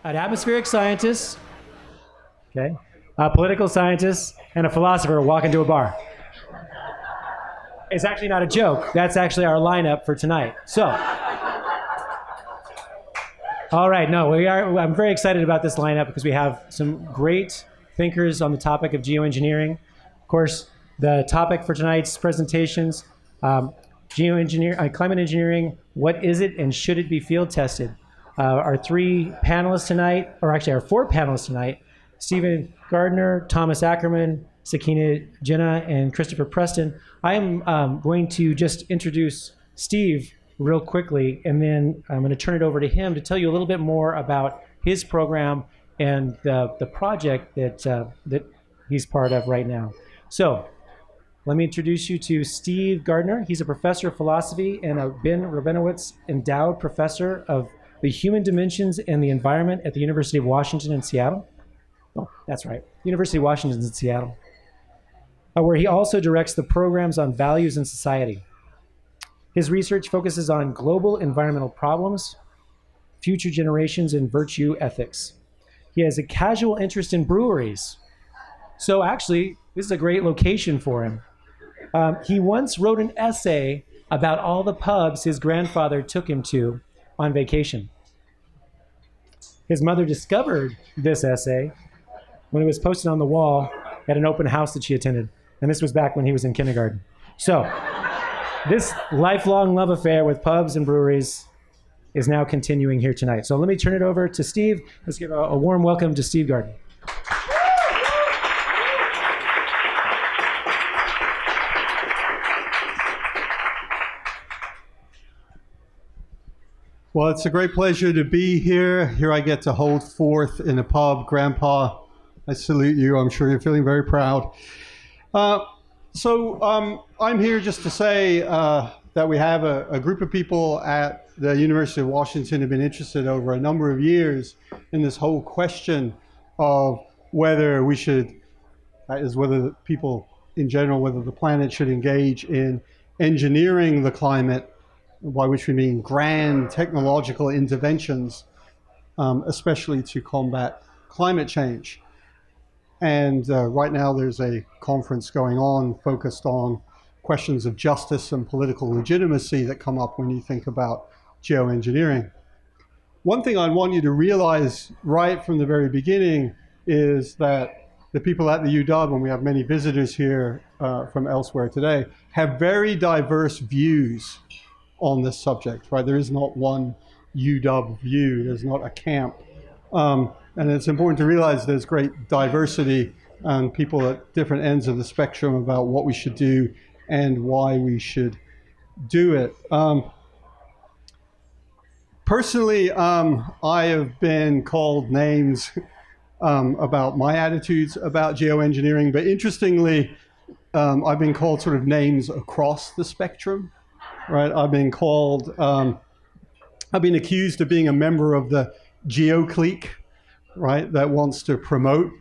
an atmospheric scientist, okay, a political scientist, and a philosopher walk into a bar. It's actually not a joke. That's actually our lineup for tonight. So, all right, no, I'm very excited about this lineup because we have some great thinkers on the topic of geoengineering. Of course, the topic for tonight's presentations, climate engineering, what is it and should it be field tested? Our three panelists tonight, or actually our four panelists tonight, Stephen Gardiner, Thomas Ackerman, Sikana, Jinnah, and Christopher Preston. I am going to just introduce Steve real quickly, and then I'm going to turn it over to him to tell you a little bit more about his program and the project that he's part of right now. So let me introduce you to Steve Gardiner. He's a professor of philosophy and a Ben Rabinowitz Endowed Professor of the Human Dimensions and the Environment at the University of Washington in Seattle. Oh, that's right, University of Washington in Seattle, where he also directs the programs on values in society. His research focuses on global environmental problems, future generations, and virtue ethics. He has a casual interest in breweries. So actually, this is a great location for him. He once wrote an essay about all the pubs his grandfather took him to on vacation. His mother discovered this essay when it was posted on the wall at an open house that she attended. And this was back when he was in kindergarten. So this lifelong love affair with pubs and breweries is now continuing here tonight. So let me turn it over to Steve. Let's give a warm welcome to Steve Gardiner. Well, it's a great pleasure to be here. Here I get to hold forth in a pub. Grandpa, I salute you. I'm sure you're feeling very proud. I'm here just to say that we have a group of people at the University of Washington who have been interested over a number of years in this whole question of whether we should, whether people in general, whether the planet should engage in engineering the climate, by which we mean grand technological interventions, especially to combat climate change. And right now there's a conference going on focused on questions of justice and political legitimacy that come up when you think about geoengineering. One thing I want you to realize right from the very beginning is that the people at the UW, and we have many visitors here from elsewhere today, have very diverse views on this subject, right? There is not one UW view. There's not a camp. And it's important to realize there's great diversity and people at different ends of the spectrum about what we should do and why we should do it. Personally, I have been called names about my attitudes about geoengineering, but interestingly, I've been called sort of names across the spectrum. Right, I've been accused of being a member of the geo clique, right, that wants to promote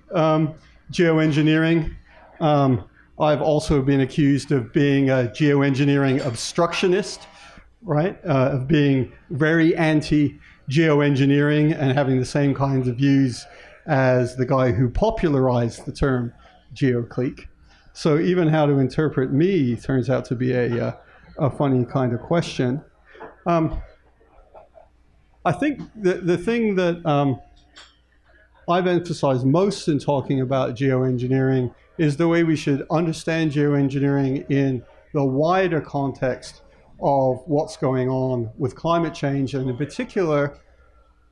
geoengineering. I've also been accused of being a geoengineering obstructionist, right, of being very anti-geoengineering and having the same kinds of views as the guy who popularized the term geo clique. So even how to interpret me turns out to be a funny kind of question. I think the thing that I've emphasized most in talking about geoengineering is the way we should understand geoengineering in the wider context of what's going on with climate change, and in particular,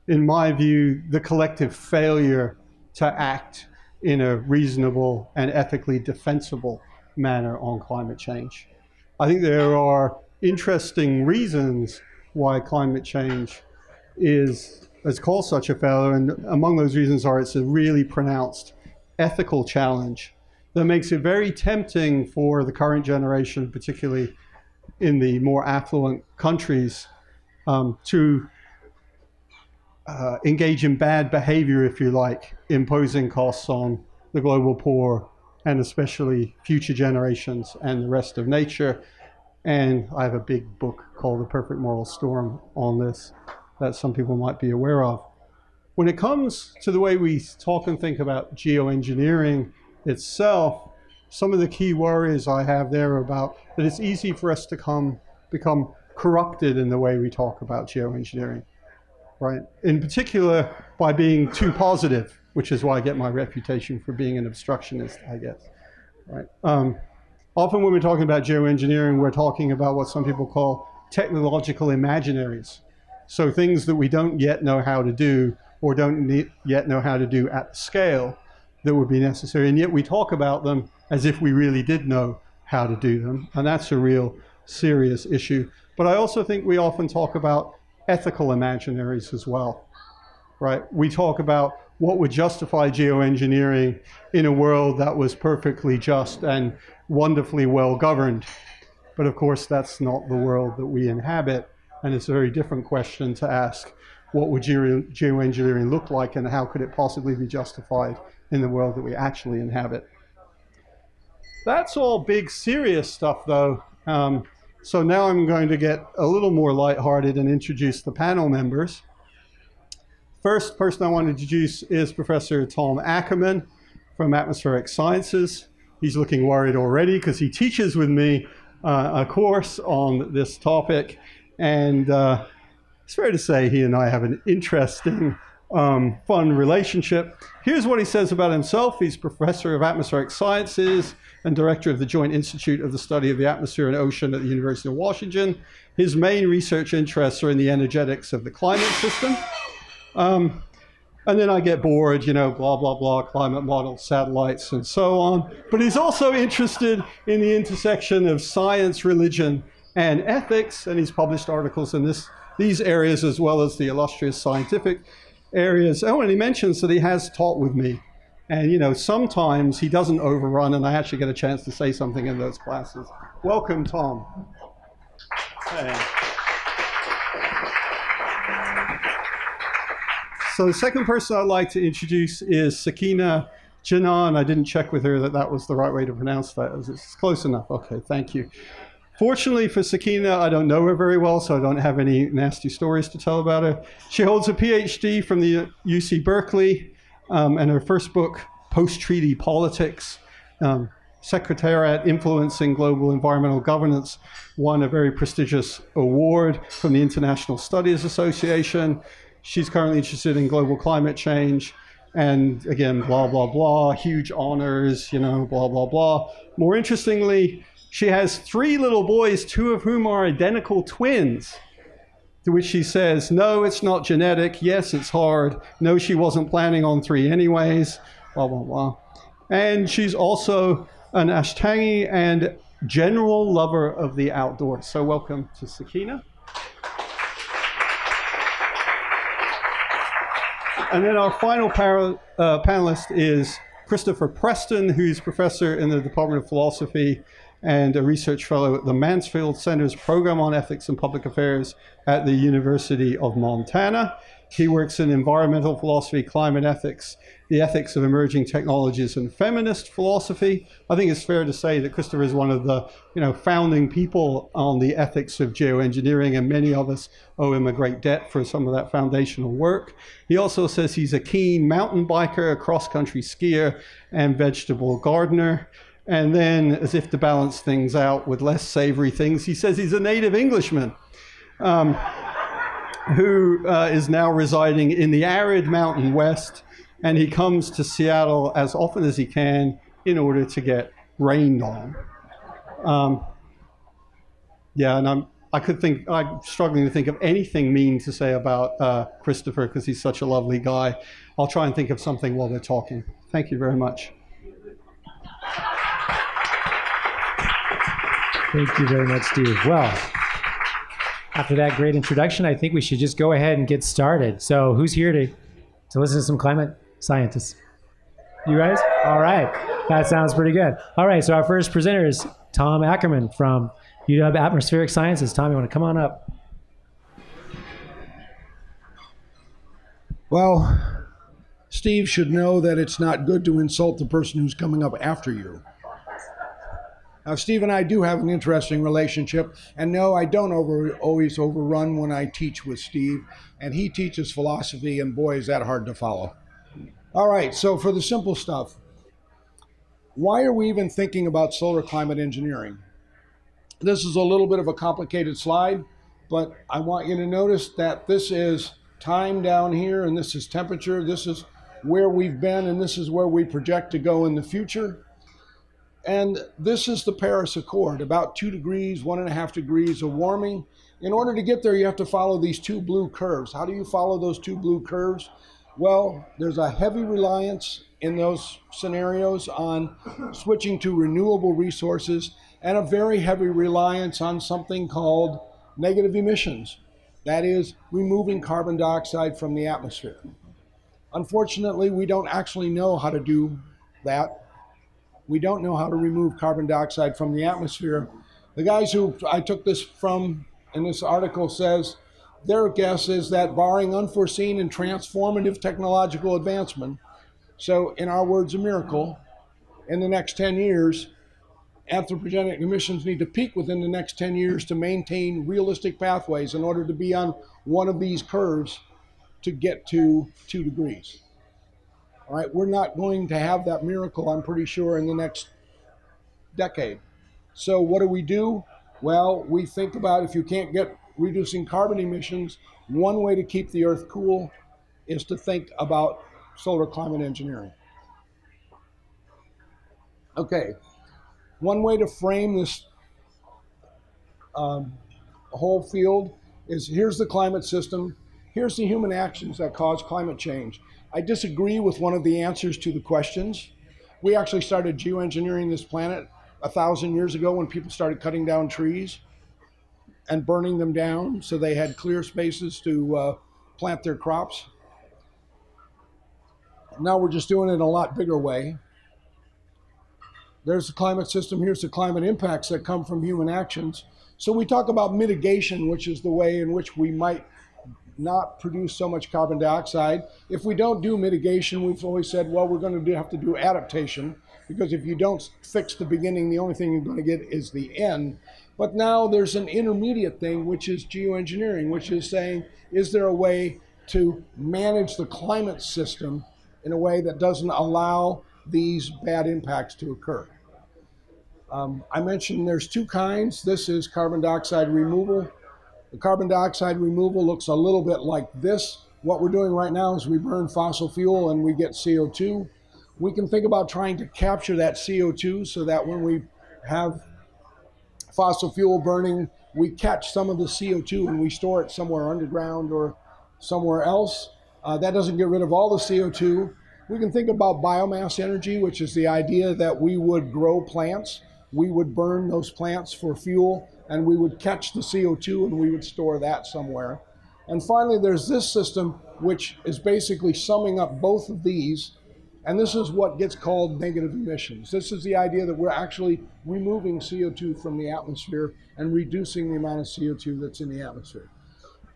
in my view, the collective failure to act in a reasonable and ethically defensible manner on climate change. I think there are interesting reasons why climate change is called such a failure, and among those reasons are it's a really pronounced ethical challenge that makes it very tempting for the current generation, particularly in the more affluent countries, to engage in bad behavior, if you like, imposing costs on the global poor and especially future generations and the rest of nature. And I have a big book called The Perfect Moral Storm on this that some people might be aware of. When it comes to the way we talk and think about geoengineering itself, some of the key worries I have there are about that it's easy for us to become corrupted in the way we talk about geoengineering, right? In particular, by being too positive, which is why I get my reputation for being an obstructionist, I guess, right? Often when we're talking about geoengineering, we're talking about what some people call technological imaginaries. So things that we don't yet know how to do or don't yet know how to do at the scale that would be necessary. And yet we talk about them as if we really did know how to do them. And that's a real serious issue. But I also think we often talk about ethical imaginaries as well, right? We talk about what would justify geoengineering in a world that was perfectly just and wonderfully well governed. But of course, that's not the world that we inhabit. And it's a very different question to ask, what would geoengineering look like and how could it possibly be justified in the world that we actually inhabit? That's all big, serious stuff, though. So now I'm going to get a little more lighthearted and introduce the panel members. First person I want to introduce is Professor Tom Ackerman from Atmospheric Sciences. He's looking worried already because he teaches with me a course on this topic. And it's fair to say he and I have an interesting, fun relationship. Here's what he says about himself. He's Professor of Atmospheric Sciences and Director of the Joint Institute of the Study of the Atmosphere and Ocean at the University of Washington. His main research interests are in the energetics of the climate system. And then I get bored, you know, blah, blah, blah, climate models, satellites, and so on. But he's also interested in the intersection of science, religion, and ethics, and he's published articles in these areas as well as the illustrious scientific areas. Oh, and he mentions that he has taught with me. And, you know, sometimes he doesn't overrun, and I actually get a chance to say something in those classes. Welcome, Tom. Hey. So the second person I'd like to introduce is Sikana, Jinnah, and I didn't check with her that that was the right way to pronounce that. It's close enough. Okay, thank you. Fortunately for Sikana, I don't know her very well, so I don't have any nasty stories to tell about her. She holds a Ph.D. from the UC Berkeley, and her first book, Post-Treaty Politics, Secretariat Influencing Global Environmental Governance, won a very prestigious award from the International Studies Association. She's currently interested in global climate change, and again, blah, blah, blah, huge honors, you know, blah, blah, blah. More interestingly, she has 3 little boys, 2 of whom are identical twins, to which she says, no, it's not genetic. Yes, it's hard. No, she wasn't planning on 3 anyways, blah, blah, blah. And she's also an Ashtangi and general lover of the outdoors. So welcome to Sikana. And then our final panelist is Christopher Preston, who's professor in the Department of Philosophy and a research fellow at the Mansfield Center's Program on Ethics and Public Affairs at the University of Montana. He works in environmental philosophy, climate ethics, the ethics of emerging technologies, and feminist philosophy. I think it's fair to say that Christopher is one of the founding people on the ethics of geoengineering, and many of us owe him a great debt for some of that foundational work. He also says he's a keen mountain biker, a cross-country skier, and vegetable gardener. And then, as if to balance things out with less savory things, he says he's a native Englishman who is now residing in the arid Mountain West, and he comes to Seattle as often as he can in order to get rained on. Yeah, and I'm struggling to think of anything mean to say about Christopher because he's such a lovely guy. I'll try and think of something while they're talking. Thank you very much. Thank you very much, Steve. Well, after that great introduction, I think we should just go ahead and get started. So who's here to listen to some climate scientists? You guys? All right. That sounds pretty good. All right. So our first presenter is Tom Ackerman from UW Atmospheric Sciences. Tom, you want to come on up? Well, Steve should know that it's not good to insult the person who's coming up after you. Now, Steve and I do have an interesting relationship, and no, I don't always overrun when I teach with Steve, and he teaches philosophy, and boy, is that hard to follow. All right, so for the simple stuff, why are we even thinking about solar climate engineering? This is a little bit of a complicated slide, but I want you to notice that this is time down here, and this is temperature, this is where we've been, and this is where we project to go in the future. And this is the Paris Accord, about 2 degrees, 1.5 degrees of warming. In order to get there, you have to follow these 2 blue curves. How do you follow those 2 blue curves? Well, there's a heavy reliance in those scenarios on switching to renewable resources and a very heavy reliance on something called negative emissions. That is, removing carbon dioxide from the atmosphere. Unfortunately, we don't actually know how to do that. We don't know how to remove carbon dioxide from the atmosphere. The guys who I took this from in this article says their guess is that barring unforeseen and transformative technological advancement, so in our words, a miracle, in the next 10 years, anthropogenic emissions need to peak within the next 10 years to maintain realistic pathways in order to be on one of these curves to get to 2 degrees. All right, we're not going to have that miracle, I'm pretty sure, in the next decade. So what do? Well, we think about if you can't get reducing carbon emissions, one way to keep the Earth cool is to think about solar climate engineering. Okay, one way to frame this whole field is here's the climate system, here's the human actions that cause climate change. I disagree with one of the answers to the questions. We actually started geoengineering this planet 1,000 years ago when people started cutting down trees and burning them down so they had clear spaces to plant their crops. Now we're just doing it in a lot bigger way. There's the climate system, here's the climate impacts that come from human actions. So we talk about mitigation, which is the way in which we might not produce so much carbon dioxide. If we don't do mitigation, we've always said, well, we're going to have to do adaptation, because if you don't fix the beginning, the only thing you're going to get is the end. But now there's an intermediate thing, which is geoengineering, which is saying, is there a way to manage the climate system in a way that doesn't allow these bad impacts to occur? I mentioned there's 2 kinds. This is carbon dioxide removal. The carbon dioxide removal looks a little bit like this. What we're doing right now is we burn fossil fuel and we get CO2. We can think about trying to capture that CO2 so that when we have fossil fuel burning, we catch some of the CO2 and we store it somewhere underground or somewhere else. That doesn't get rid of all the CO2. We can think about biomass energy, which is the idea that we would grow plants. We would burn those plants for fuel, and we would catch the CO2 and we would store that somewhere. And finally, there's this system, which is basically summing up both of these, and this is what gets called negative emissions. This is the idea that we're actually removing CO2 from the atmosphere and reducing the amount of CO2 that's in the atmosphere.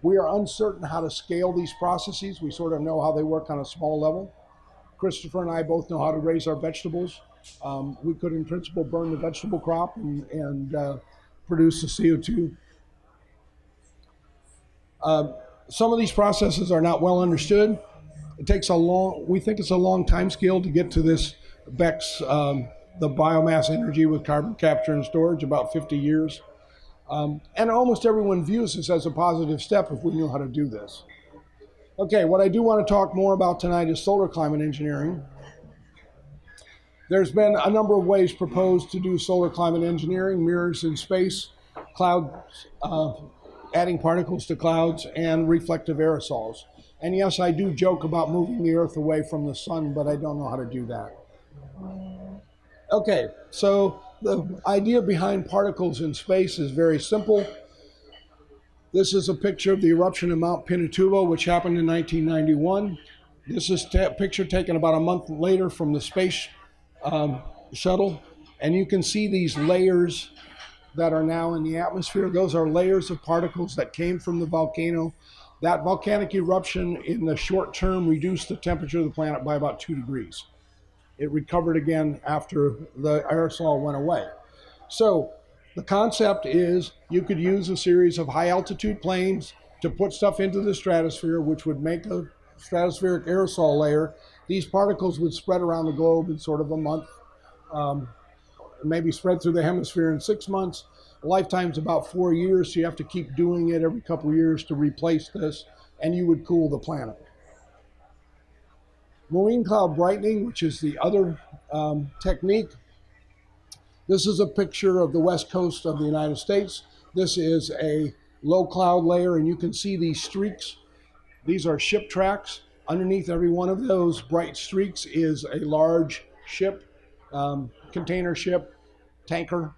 We are uncertain how to scale these processes. We sort of know how they work on a small level. Christopher and I both know how to raise our vegetables. We could, in principle, burn the vegetable crop and produce the CO2. Some of these processes are not well understood. It takes we think it's a long time scale to get to this BECCS, the biomass energy with carbon capture and storage, about 50 years. And almost everyone views this as a positive step if we knew how to do this. Okay, what I do want to talk more about tonight is solar climate engineering. There's been a number of ways proposed to do solar climate engineering: mirrors in space, clouds, adding particles to clouds, and reflective aerosols. And yes, I do joke about moving the Earth away from the sun, but I don't know how to do that. Okay, so the idea behind particles in space is very simple. This is a picture of the eruption of Mount Pinatubo, which happened in 1991. This is a picture taken about a month later from the space shuttle, and you can see these layers that are now in the atmosphere. Those are layers of particles that came from the volcano. That volcanic eruption in the short term reduced the temperature of the planet by about 2 degrees. It recovered again after the aerosol went away. So the concept is you could use a series of high altitude planes to put stuff into the stratosphere, which would make a stratospheric aerosol layer. These particles would spread around the globe in sort of a month, maybe spread through the hemisphere in 6 months. Lifetime's about 4 years, so you have to keep doing it every couple of years to replace this, and you would cool the planet. Marine cloud brightening, which is the other technique. This is a picture of the west coast of the United States. This is a low cloud layer, and you can see these streaks. These are ship tracks. Underneath every one of those bright streaks is a large ship, container ship, tanker,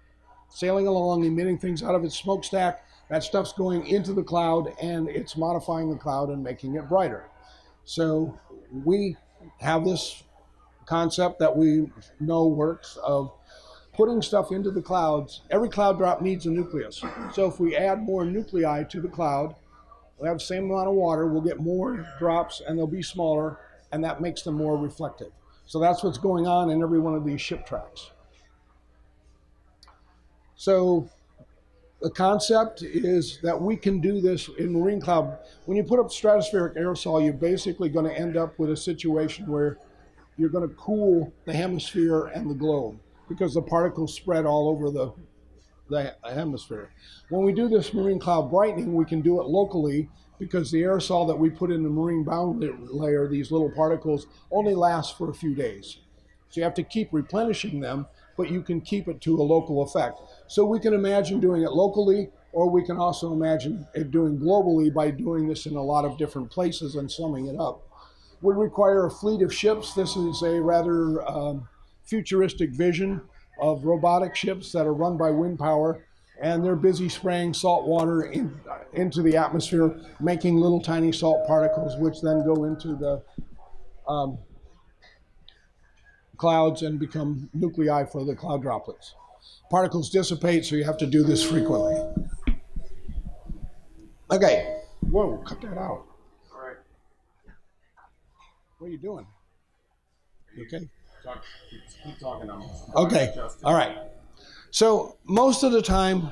sailing along, emitting things out of its smokestack. That stuff's going into the cloud, and it's modifying the cloud and making it brighter. So we have this concept that we know works of putting stuff into the clouds. Every cloud drop needs a nucleus. So if we add more nuclei to the cloud, we have the same amount of water, we'll get more drops and they'll be smaller, and that makes them more reflective. So that's what's going on in every one of these ship tracks. So the concept is that we can do this in marine cloud. When you put up stratospheric aerosol, you're basically going to end up with a situation where you're going to cool the hemisphere and the globe, because the particles spread all over the hemisphere. When we do this marine cloud brightening, we can do it locally, because the aerosol that we put in the marine boundary layer, these little particles, only last for a few days. So you have to keep replenishing them, but you can keep it to a local effect. So we can imagine doing it locally, or we can also imagine it doing globally by doing this in a lot of different places and summing it up. Would require a fleet of ships. This is a rather futuristic vision of robotic ships that are run by wind power, and they're busy spraying salt water into the atmosphere, making little tiny salt particles, which then go into the clouds and become nuclei for the cloud droplets. Particles dissipate, so you have to do this frequently. Okay. Whoa, cut that out. All right. What are you doing? You okay? Keep talking. Okay. All right. So most of the time,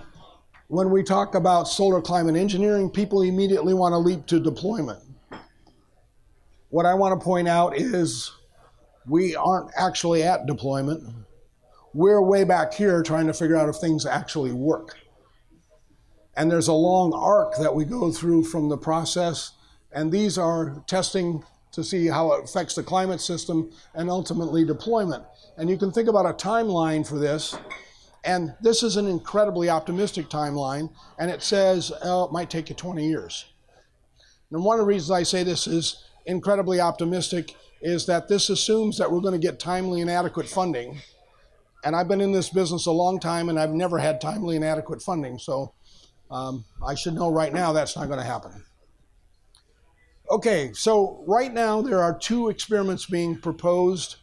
when we talk about solar climate engineering, people immediately want to leap to deployment. What I want to point out is we aren't actually at deployment. We're way back here trying to figure out if things actually work. And there's a long arc that we go through from the process, and these are testing to see how it affects the climate system and ultimately deployment. And you can think about a timeline for this, and this is an incredibly optimistic timeline, and it says, oh, it might take you 20 years. And one of the reasons I say this is incredibly optimistic is that this assumes that we're going to get timely and adequate funding. And I've been in this business a long time, and I've never had timely and adequate funding. So I should know right now that's not going to happen. Okay, so right now there are 2 experiments being proposed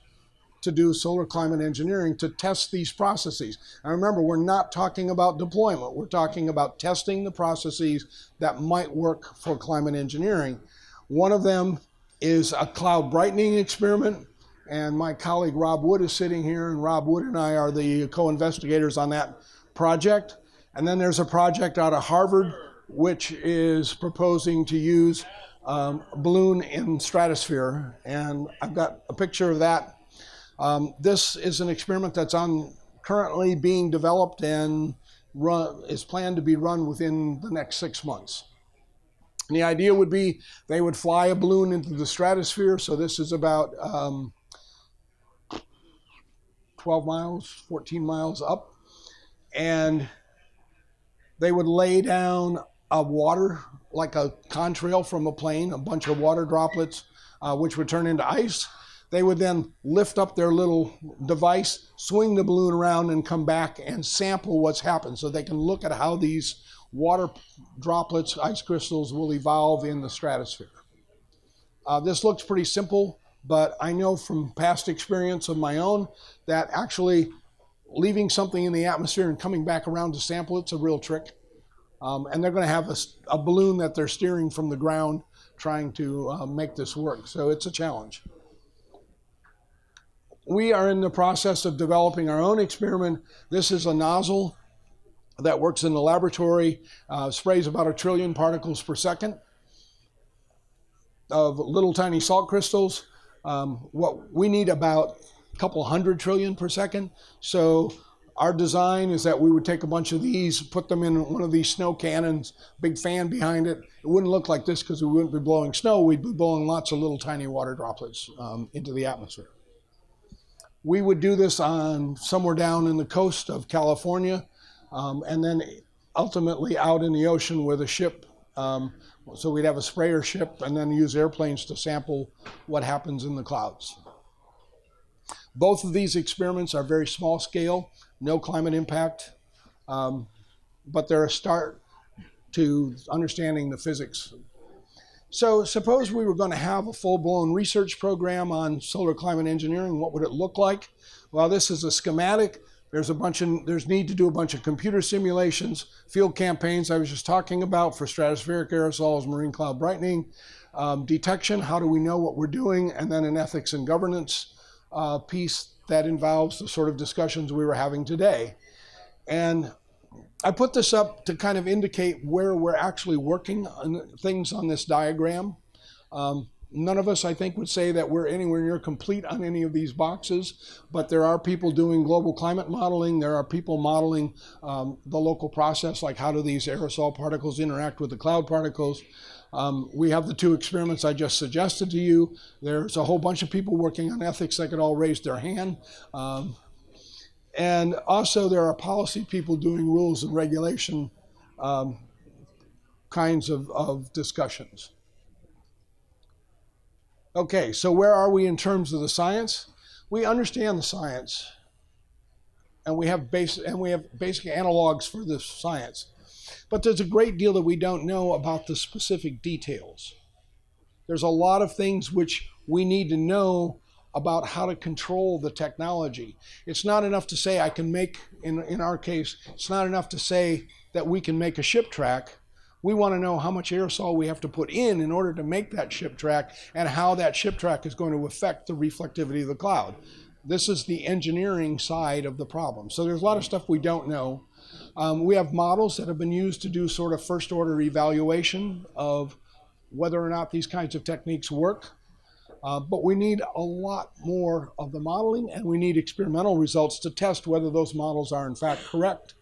to do solar climate engineering to test these processes. And remember, we're not talking about deployment. We're talking about testing the processes that might work for climate engineering. One of them is a cloud brightening experiment, and my colleague Rob Wood is sitting here, and Rob Wood and I are the co-investigators on that project. And then there's a project out of Harvard which is proposing to use balloon in stratosphere, and I've got a picture of that. This is an experiment that's currently being developed and is planned to be run within the next 6 months. And the idea would be they would fly a balloon into the stratosphere, so this is about 12 miles, 14 miles up, and they would lay down a water, like a contrail from a plane, a bunch of water droplets, which would turn into ice. They would then lift up their little device, swing the balloon around, and come back and sample what's happened so they can look at how these water droplets, ice crystals, will evolve in the stratosphere. This looks pretty simple, but I know from past experience of my own that actually leaving something in the atmosphere and coming back around to sample it's a real trick. And they're going to have a balloon that they're steering from the ground trying to make this work. So it's a challenge. we are in the process of developing our own experiment. This is a nozzle that works in the laboratory, sprays about 1 trillion particles per second of little tiny salt crystals. What we need about a couple 100 trillion per second. So our design is that we would take a bunch of these, put them in one of these snow cannons, big fan behind it. It wouldn't look like this because we wouldn't be blowing snow. We'd be blowing lots of little tiny water droplets into the atmosphere. We would do this on somewhere down in the coast of California, and then ultimately out in the ocean with a ship. So we'd have a sprayer ship and then use airplanes to sample what happens in the clouds. Both of these experiments are very small scale, no climate impact, but they're a start to understanding the physics. So suppose we were going to have a full-blown research program on solar climate engineering. What would it look like? Well, this is a schematic. There's need to do a bunch of computer simulations, field campaigns I was just talking about for stratospheric aerosols, marine cloud brightening, detection, how do we know what we're doing, and then an ethics and governance piece that involves the sort of discussions we were having today. And I put this up to kind of indicate where we're actually working on things on this diagram. None of us, I think, would say that we're anywhere near complete on any of these boxes, but there are people doing global climate modeling. There are people modeling the local process, like how do these aerosol particles interact with the cloud particles. We have the 2 experiments I just suggested to you. There's a whole bunch of people working on ethics that could all raise their hand. And also there are policy people doing rules and regulation kinds of discussions. Okay, so where are we in terms of the science? We understand the science, and we have basic analogs for this science. But there's a great deal that we don't know about the specific details. There's a lot of things which we need to know about how to control the technology. It's not enough to say I can make, in our case, it's not enough to say that we can make a ship track. We want to know how much aerosol we have to put in order to make that ship track and how that ship track is going to affect the reflectivity of the cloud. This is the engineering side of the problem. So there's a lot of stuff we don't know. We have models that have been used to do sort of first order evaluation of whether or not these kinds of techniques work. But we need a lot more of the modeling, and we need experimental results to test whether those models are in fact correct.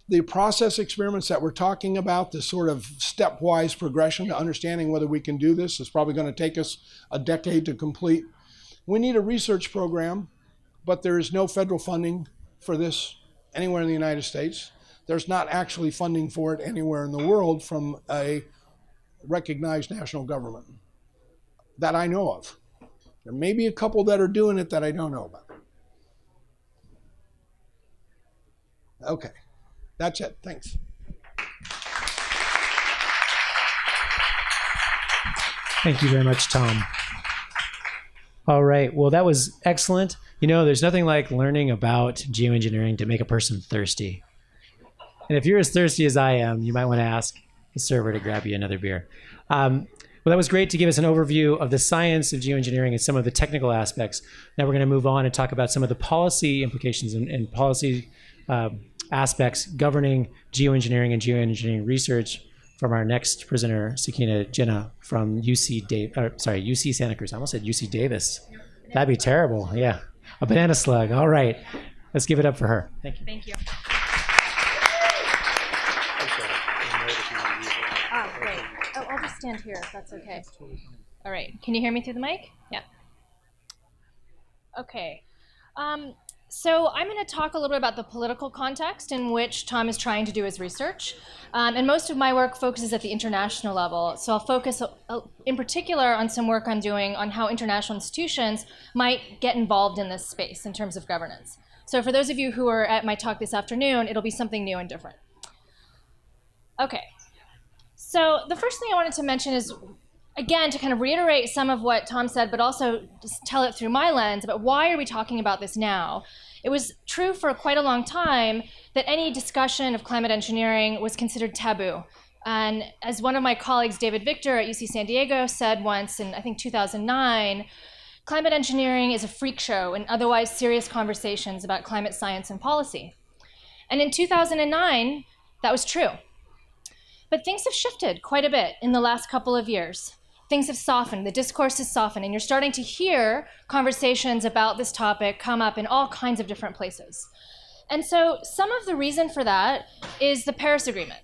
The process experiments that we're talking about, this sort of stepwise progression to understanding whether we can do this, is probably going to take us a decade to complete. We need a research program, but there is no federal funding for this anywhere in the United States. There's not actually funding for it anywhere in the world from a recognized national government that I know of. There may be a couple that are doing it that I don't know about. Okay, that's it. Thanks. Thank you very much, Tom. All right. Well, that was excellent. You know, there's nothing like learning about geoengineering to make a person thirsty. And if you're as thirsty as I am, you might want to ask the server to grab you another beer. Well, that was great to give us an overview of the science of geoengineering and some of the technical aspects. Now we're going to move on and talk about some of the policy implications and policy aspects governing geoengineering and geoengineering research from our next presenter, Sikana Jinnah from UC Santa Cruz. I almost said UC Davis. That'd be terrible. Yeah, a banana slug. All right, let's give it up for her. Thank you. Thank you. Oh, great. Oh, I'll just stand here if that's okay. All right. Can you hear me through the mic? Yeah. Okay. So I'm going to talk a little bit about the political context in which Tom is trying to do his research. And most of my work focuses at the international level. So I'll focus in particular on some work I'm doing on how international institutions might get involved in this space in terms of governance. So for those of you who are at my talk this afternoon, it'll be something new and different. Okay. So the first thing I wanted to mention is, again, to kind of reiterate some of what Tom said, but also just tell it through my lens about why are we talking about this now? It was true for quite a long time that any discussion of climate engineering was considered taboo. And as one of my colleagues, David Victor at UC San Diego, said once in, I think, 2009, climate engineering is a freak show in otherwise serious conversations about climate science and policy. And in 2009, that was true. But things have shifted quite a bit in the last couple of years. Things have softened, the discourse has softened, and you're starting to hear conversations about this topic come up in all kinds of different places. And so some of the reason for that is the Paris Agreement,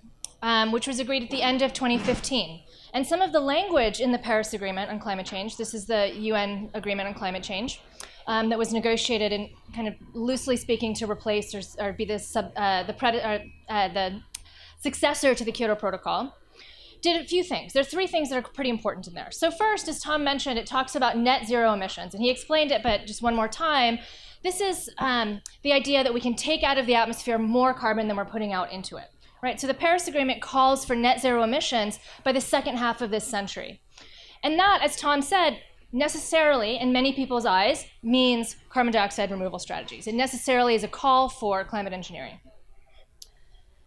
which was agreed at the end of 2015. And some of the language in the Paris Agreement on climate change, this is the UN Agreement on Climate Change, that was negotiated and kind of loosely speaking to replace or be the successor to the Kyoto Protocol, did a few things. There are three things that are pretty important in there. So first, as Tom mentioned, it talks about net zero emissions. And he explained it, but just one more time. This is the idea that we can take out of the atmosphere more carbon than we're putting out into it. Right? So the Paris Agreement calls for net zero emissions by the second half of this century. And that, as Tom said, necessarily, in many people's eyes, means carbon dioxide removal strategies. It necessarily is a call for climate engineering.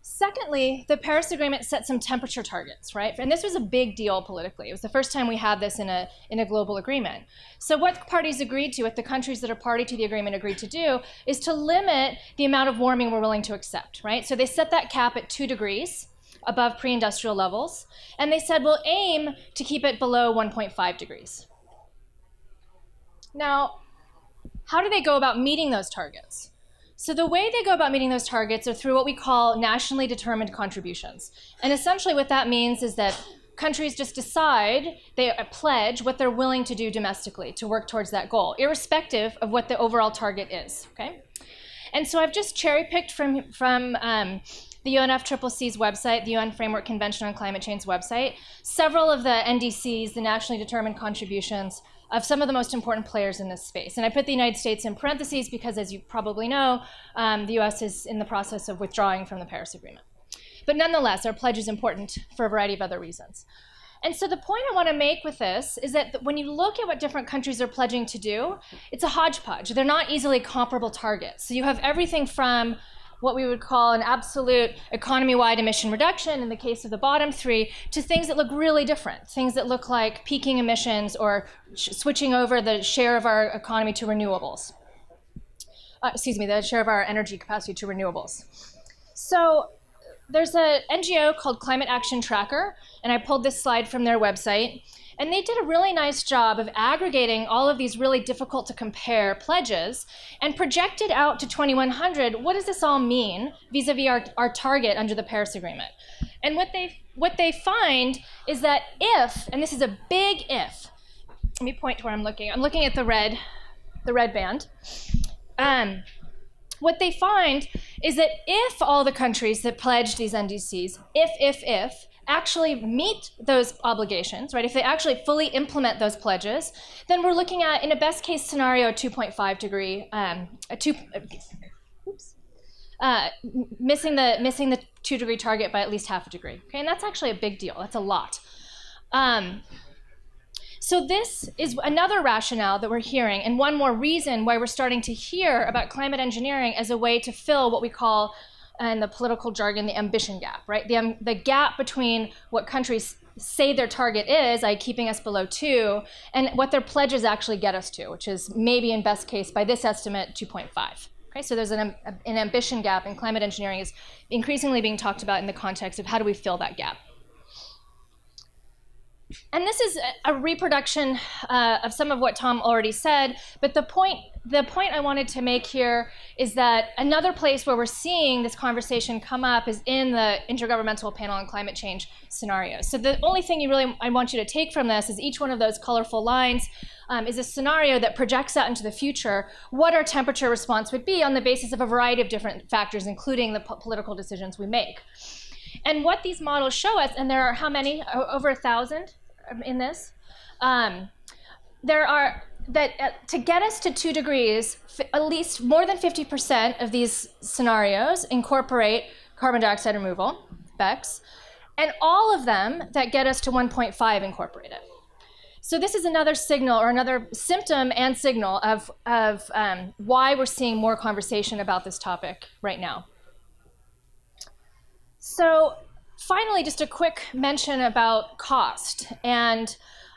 Secondly, the Paris Agreement set some temperature targets, right? And this was a big deal politically. It was the first time we had this in a global agreement. So what parties agreed to, what the countries that are party to the agreement agreed to do, is to limit the amount of warming we're willing to accept, right? So they set that cap at 2 degrees above pre-industrial levels, and they said we'll aim to keep it below 1.5 degrees. Now, how do they go about meeting those targets? So the way they go about meeting those targets are through what we call nationally determined contributions. And essentially what that means is that countries just decide, they pledge what they're willing to do domestically to work towards that goal, irrespective of what the overall target is, okay? And so I've just cherry-picked from the UNFCCC's website, the UN Framework Convention on Climate Change's website, several of the NDCs, the nationally determined contributions, of some of the most important players in this space. And I put the United States in parentheses because, as you probably know, the US is in the process of withdrawing from the Paris Agreement. But nonetheless, our pledge is important for a variety of other reasons. And so the point I want to make with this is that when you look at what different countries are pledging to do, it's a hodgepodge. They're not easily comparable targets. So you have everything from what we would call an absolute economy-wide emission reduction in the case of the bottom three, to things that look really different, things that look like peaking emissions or switching over the share of our economy to renewables. The share of our energy capacity to renewables. So there's an NGO called Climate Action Tracker, and I pulled this slide from their website. And they did a really nice job of aggregating all of these really difficult to compare pledges and projected out to 2100, what does this all mean vis-a-vis our target under the Paris Agreement? And what they find is that if, and this is a big if, let me point to where I'm looking at the red band. What they find is that if all the countries that pledged these NDCs, if, actually meet those obligations, right? If they actually fully implement those pledges, then we're looking at, in a best case scenario, a 2.5 degree, missing the 2 degree target by at least half a degree. Okay, and that's actually a big deal. That's a lot. So this is another rationale that we're hearing, and one more reason why we're starting to hear about climate engineering as a way to fill what we call, in the political jargon, the ambition gap, right? The gap between what countries say their target is, i.e. keeping us below 2, and what their pledges actually get us to, which is maybe in best case, by this estimate, 2.5. Okay, so there's an ambition gap, and climate engineering is increasingly being talked about in the context of how do we fill that gap. And this is a reproduction of some of what Tom already said, but the point I wanted to make here is that another place where we're seeing this conversation come up is in the Intergovernmental Panel on Climate Change scenarios. So the only thing I want you to take from this is each one of those colorful lines is a scenario that projects out into the future what our temperature response would be on the basis of a variety of different factors, including the political decisions we make. And what these models show us, and there are how many? Over 1,000 in this. There are, to get us to 2 degrees, at least more than 50% of these scenarios incorporate carbon dioxide removal, BECCS, and all of them that get us to 1.5 incorporate it. So this is another signal, or another symptom and signal of why we're seeing more conversation about this topic right now. So finally, just a quick mention about cost. And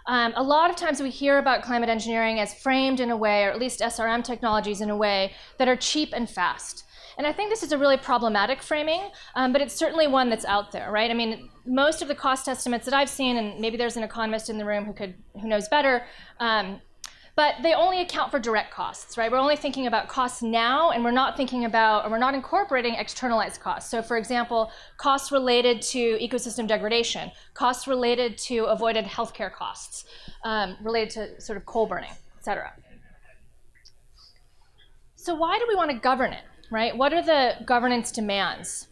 A lot of times we hear about climate engineering as framed in a way, or at least SRM technologies in a way, that are cheap and fast. And I think this is a really problematic framing, but it's certainly one that's out there, right? I mean, most of the cost estimates that I've seen, and maybe there's an economist in the room who knows better, but they only account for direct costs, right? We're only thinking about costs now, and we're not thinking about, or we're not incorporating externalized costs. So for example, costs related to ecosystem degradation, costs related to avoided healthcare costs, related to sort of coal burning, et cetera. So why do we want to govern it, right? What are the governance demands?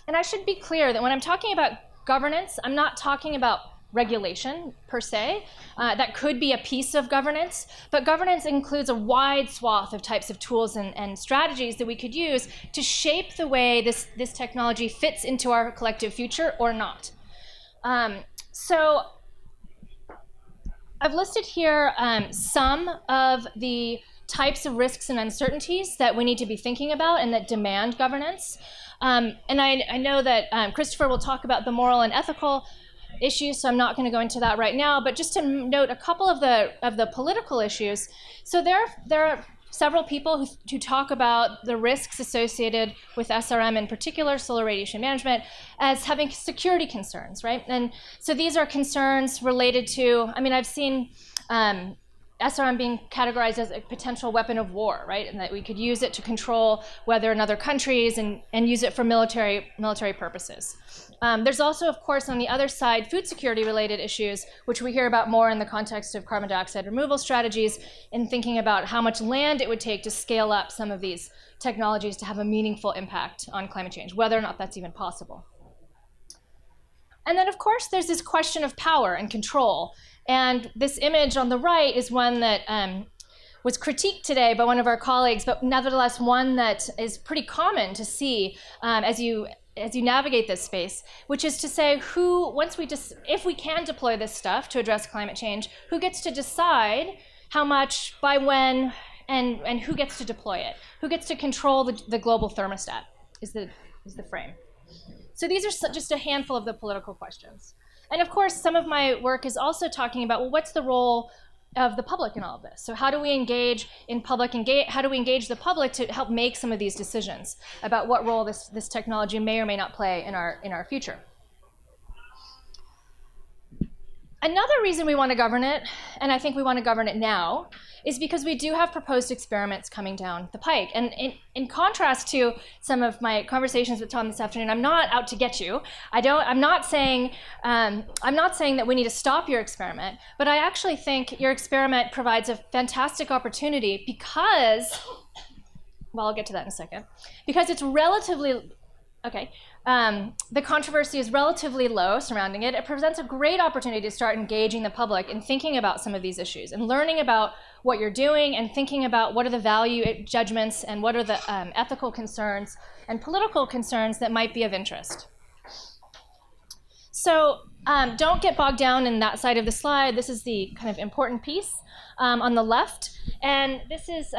And I should be clear that when I'm talking about governance, I'm not talking about regulation per se. That could be a piece of governance, but governance includes a wide swath of types of tools and strategies that we could use to shape the way this technology fits into our collective future or not. So I've listed here some of the types of risks and uncertainties that we need to be thinking about and that demand governance. And I know that Christopher will talk about the moral and ethical issues, so I'm not going to go into that right now, but just to note a couple of the political issues. So there are several people who talk about the risks associated with SRM, in particular solar radiation management, as having security concerns, right? And so these are concerns related to, I mean, I've seen SRM being categorized as a potential weapon of war, right? And that we could use it to control weather in other countries and use it for military purposes. There's also, of course, on the other side, food security related issues, which we hear about more in the context of carbon dioxide removal strategies and thinking about how much land it would take to scale up some of these technologies to have a meaningful impact on climate change, whether or not that's even possible. And then, of course, there's this question of power and control. And this image on the right is one that was critiqued today by one of our colleagues, but nevertheless one that is pretty common to see as you navigate this space, which is to say if we can deploy this stuff to address climate change, who gets to decide how much, by when, and who gets to deploy it? Who gets to control the global thermostat is the frame. So these are just a handful of the political questions. And of course, some of my work is also talking about, well, what's the role of the public in all of this? So how do we engage in public, how do we engage the public to help make some of these decisions about what role this technology may or may not play in our future? Another reason we want to govern it, and I think we want to govern it now, is because we do have proposed experiments coming down the pike. And in contrast to some of my conversations with Tom this afternoon, I'm not out to get you. I'm not saying that we need to stop your experiment, but I actually think your experiment provides a fantastic opportunity because, well, I'll get to that in a second, because it's relatively, okay, the controversy is relatively low surrounding it. It presents a great opportunity to start engaging the public in thinking about some of these issues and learning about what you're doing and thinking about what are the value judgments and what are the ethical concerns and political concerns that might be of interest. So don't get bogged down in that side of the slide. This is the kind of important piece on the left. And this is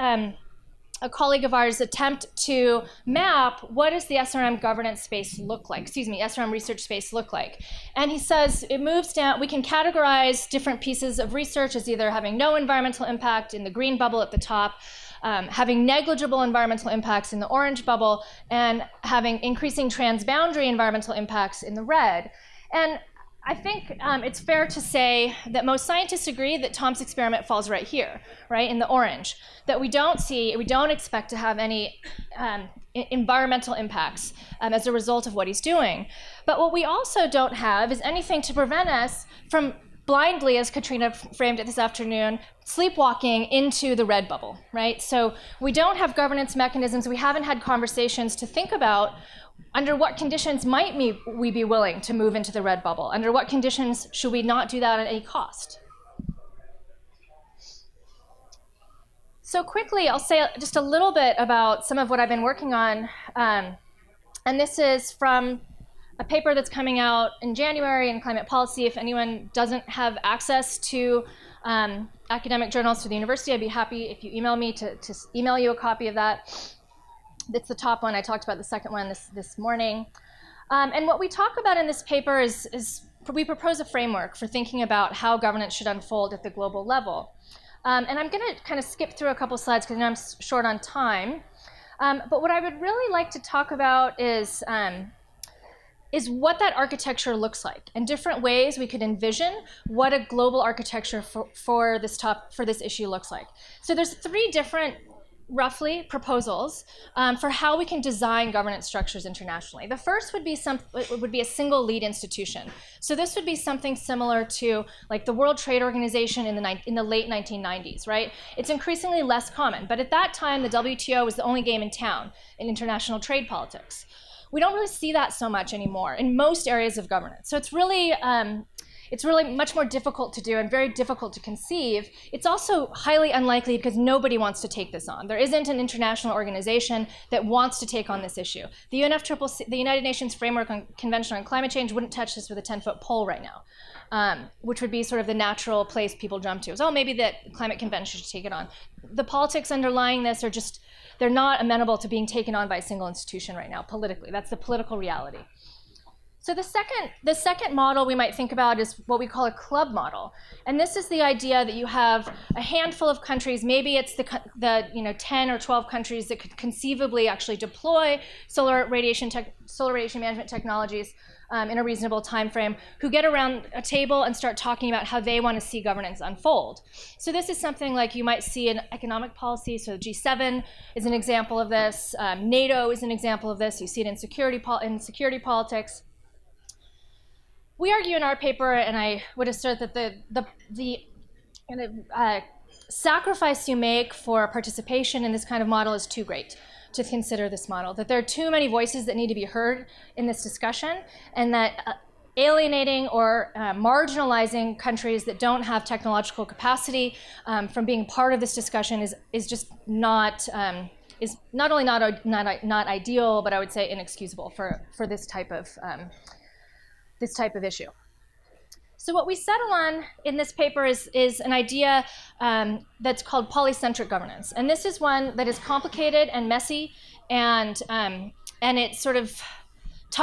a colleague of ours' attempt to map what does the SRM governance space look like, SRM research space look like. And he says it moves down, we can categorize different pieces of research as either having no environmental impact in the green bubble at the top, having negligible environmental impacts in the orange bubble, and having increasing transboundary environmental impacts in the red. And I think it's fair to say that most scientists agree that Tom's experiment falls right here, right, in the orange, that we don't expect to have any environmental impacts as a result of what he's doing. But what we also don't have is anything to prevent us from blindly, as Katrina framed it this afternoon, sleepwalking into the red bubble, right? So we don't have governance mechanisms, we haven't had conversations to think about under what conditions might we be willing to move into the red bubble? Under what conditions should we not do that at any cost? So quickly, I'll say just a little bit about some of what I've been working on. And this is from a paper that's coming out in January in Climate Policy. If anyone doesn't have access to academic journals through the university, I'd be happy if you email me to email you a copy of that. That's the top one. I talked about the second one this morning. And what we talk about in this paper is we propose a framework for thinking about how governance should unfold at the global level. And I'm going to kind of skip through a couple slides because I know I'm short on time. But what I would really like to talk about is what that architecture looks like and different ways we could envision what a global architecture for this issue looks like. So there's 3 different, roughly, proposals for how we can design governance structures internationally. The first would be a single lead institution. So this would be something similar to like the World Trade Organization in the late 1990s, right? It's increasingly less common, but at that time the WTO was the only game in town in international trade politics. We don't really see that so much anymore in most areas of governance. So it's really much more difficult to do and very difficult to conceive. It's also highly unlikely because nobody wants to take this on. There isn't an international organization that wants to take on this issue. The UNFCCC, the United Nations Framework Convention on Climate Change, wouldn't touch this with a 10-foot pole right now, which would be sort of the natural place people jump to. So, oh, maybe the Climate Convention should take it on. The politics underlying this are they're not amenable to being taken on by a single institution right now politically. That's the political reality. So the second model we might think about is what we call a club model. And this is the idea that you have a handful of countries, maybe it's the 10 or 12 countries that could conceivably actually deploy solar radiation management technologies in a reasonable time frame, who get around a table and start talking about how they want to see governance unfold. So this is something like you might see in economic policy. So G7 is an example of this. NATO is an example of this. You see it in security politics. We argue in our paper, and I would assert that the kind of sacrifice you make for participation in this kind of model is too great to consider this model, that there are too many voices that need to be heard in this discussion, and that alienating or marginalizing countries that don't have technological capacity from being part of this discussion is just not is not only not ideal, but I would say inexcusable for this type of issue. So what we settle on in this paper is an idea that's called polycentric governance. And this is one that is complicated and messy, and it's sort of,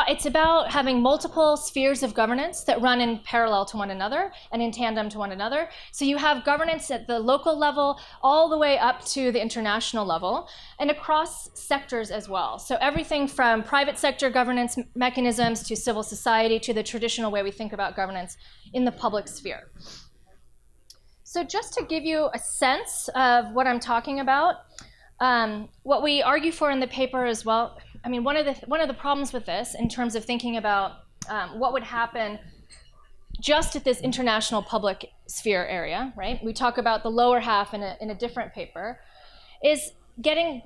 it's about having multiple spheres of governance that run in parallel to one another and in tandem to one another. So you have governance at the local level all the way up to the international level and across sectors as well. So everything from private sector governance mechanisms to civil society to the traditional way we think about governance in the public sphere. So just to give you a sense of what I'm talking about, what we argue for in the paper as well, I mean, one of the problems with this in terms of thinking about what would happen just at this international public sphere area, right? We talk about the lower half in a different paper, is getting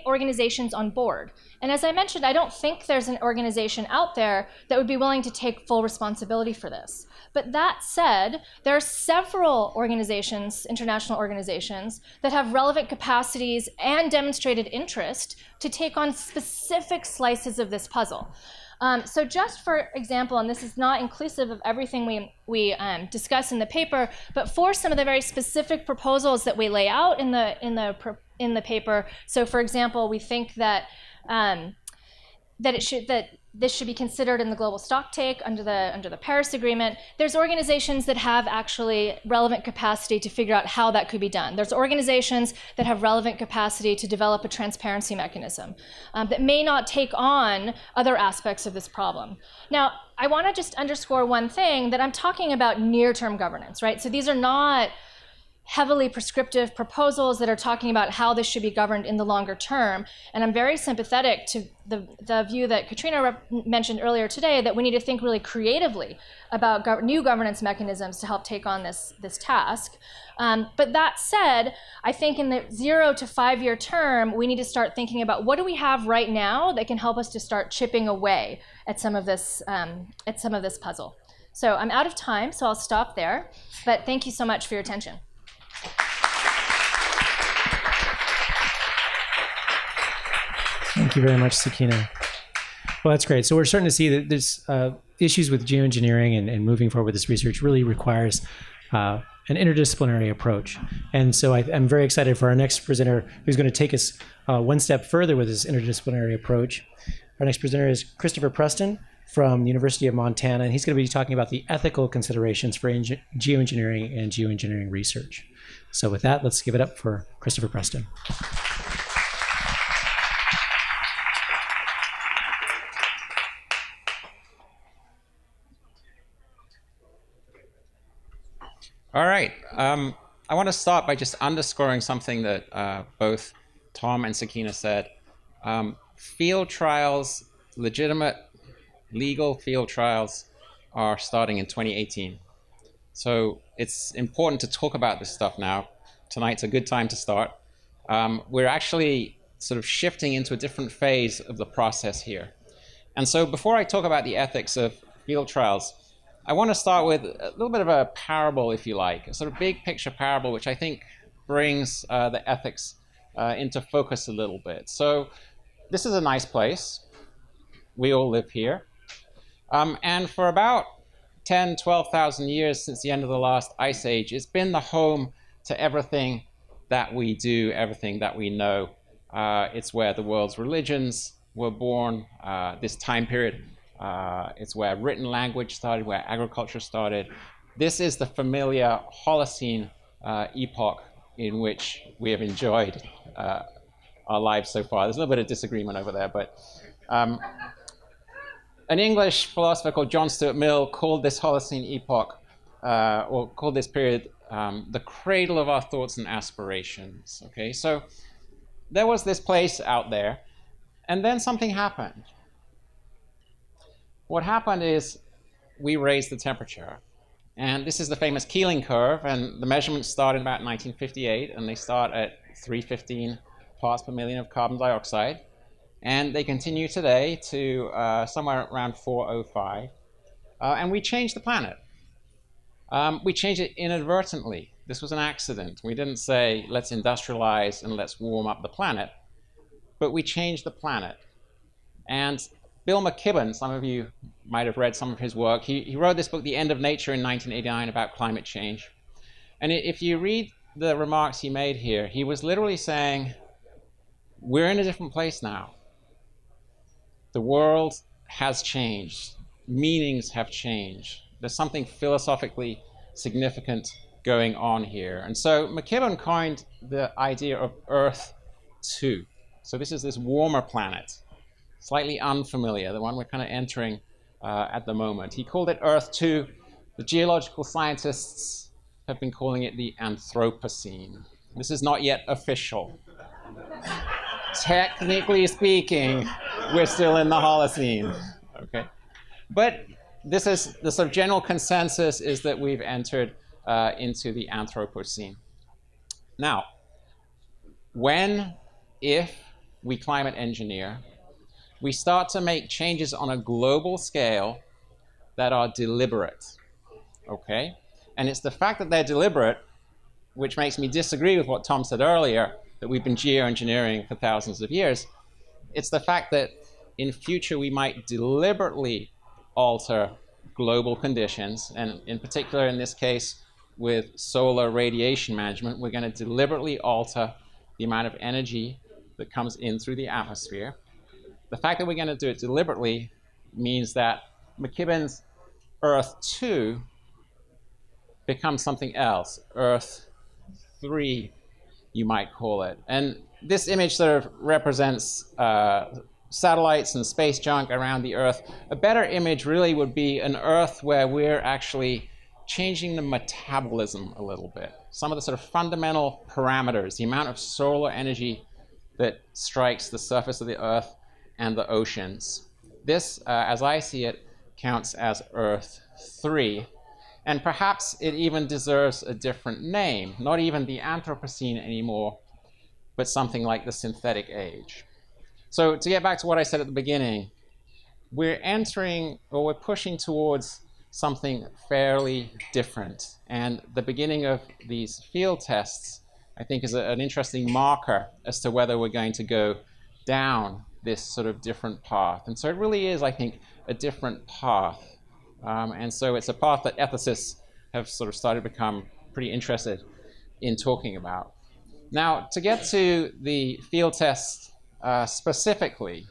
organizations on board. And as I mentioned, I don't think there's an organization out there that would be willing to take full responsibility for this. But that said, there are several organizations, international organizations, that have relevant capacities and demonstrated interest to take on specific slices of this puzzle. So just for example, and this is not inclusive of everything we discuss in the paper, but for some of the very specific proposals that we lay out in the paper. So for example, we think that this should be considered in the global stocktake under the Paris Agreement. There's organizations that have actually relevant capacity to figure out how that could be done. There's organizations that have relevant capacity to develop a transparency mechanism that may not take on other aspects of this problem. Now, I want to just underscore one thing, that I'm talking about near-term governance, right? So these are not heavily prescriptive proposals that are talking about how this should be governed in the longer term. And I'm very sympathetic to the view that Katrina mentioned earlier today, that we need to think really creatively about new governance mechanisms to help take on this task. But that said, I think in the 0 to 5 year term, we need to start thinking about what do we have right now that can help us to start chipping away at some of this puzzle. So I'm out of time, so I'll stop there. But thank you so much for your attention. Thank you very much, Sikana. Well, that's great. So we're starting to see that there's issues with geoengineering and moving forward with this research really requires an interdisciplinary approach. And so I'm very excited for our next presenter, who's going to take us one step further with this interdisciplinary approach. Our next presenter is Christopher Preston from the University of Montana, and he's going to be talking about the ethical considerations for geoengineering and geoengineering research. So with that, let's give it up for Christopher Preston. All right. I want to start by just underscoring something that both Tom and Sikana said. Field trials, legitimate, legal field trials, are starting in 2018. So it's important to talk about this stuff now. Tonight's a good time to start. We're actually sort of shifting into a different phase of the process here. And so before I talk about the ethics of field trials, I want to start with a little bit of a parable, if you like, a sort of big picture parable, which I think brings the ethics into focus a little bit. So this is a nice place. We all live here. And for about 10, 12,000 years since the end of the last ice age, it's been the home to everything that we do, everything that we know. It's where the world's religions were born, this time period. It's where written language started, where agriculture started. This is the familiar Holocene epoch in which we have enjoyed our lives so far. There's a little bit of disagreement over there, but an English philosopher called John Stuart Mill called this Holocene epoch, or called this period, the cradle of our thoughts and aspirations. Okay, so there was this place out there, and then something happened. What happened is we raised the temperature. And this is the famous Keeling curve, and the measurements started in about 1958, and they start at 315 parts per million of carbon dioxide. And they continue today to somewhere around 405. And we changed the planet. We changed it inadvertently. This was an accident. We didn't say, let's industrialize and let's warm up the planet. But we changed the planet. And Bill McKibben, some of you might have read some of his work. He wrote this book, The End of Nature, in 1989 about climate change. And if you read the remarks he made here, he was literally saying, we're in a different place now. The world has changed. Meanings have changed. There's something philosophically significant going on here. And so McKibben coined the idea of Earth 2. So this is this warmer planet, slightly unfamiliar, the one we're kind of entering at the moment. He called it Earth 2. The geological scientists have been calling it the Anthropocene. This is not yet official. Technically speaking, we're still in the Holocene. Okay, but this is the sort of general consensus is that we've entered into the Anthropocene. Now, if we climate engineer, we start to make changes on a global scale that are deliberate, okay? And it's the fact that they're deliberate which makes me disagree with what Tom said earlier, that we've been geoengineering for thousands of years. It's the fact that in future we might deliberately alter global conditions, and in particular in this case with solar radiation management, we're going to deliberately alter the amount of energy that comes in through the atmosphere. The fact that we're going to do it deliberately means that McKibben's Earth 2 becomes something else, Earth 3, you might call it. And this image sort of represents satellites and space junk around the Earth. A better image really would be an Earth where we're actually changing the metabolism a little bit. Some of the sort of fundamental parameters, the amount of solar energy that strikes the surface of the Earth and the oceans. This, as I see it, counts as Earth 3. And perhaps it even deserves a different name, not even the Anthropocene anymore, but something like the synthetic age. So to get back to what I said at the beginning, we're entering, or we're pushing towards something fairly different. And the beginning of these field tests, I think, is an interesting marker as to whether we're going to go down this sort of different path. And so it really is, I think, a different path. And so it's a path that ethicists have sort of started to become pretty interested in talking about. Now, to get to the field tests specifically,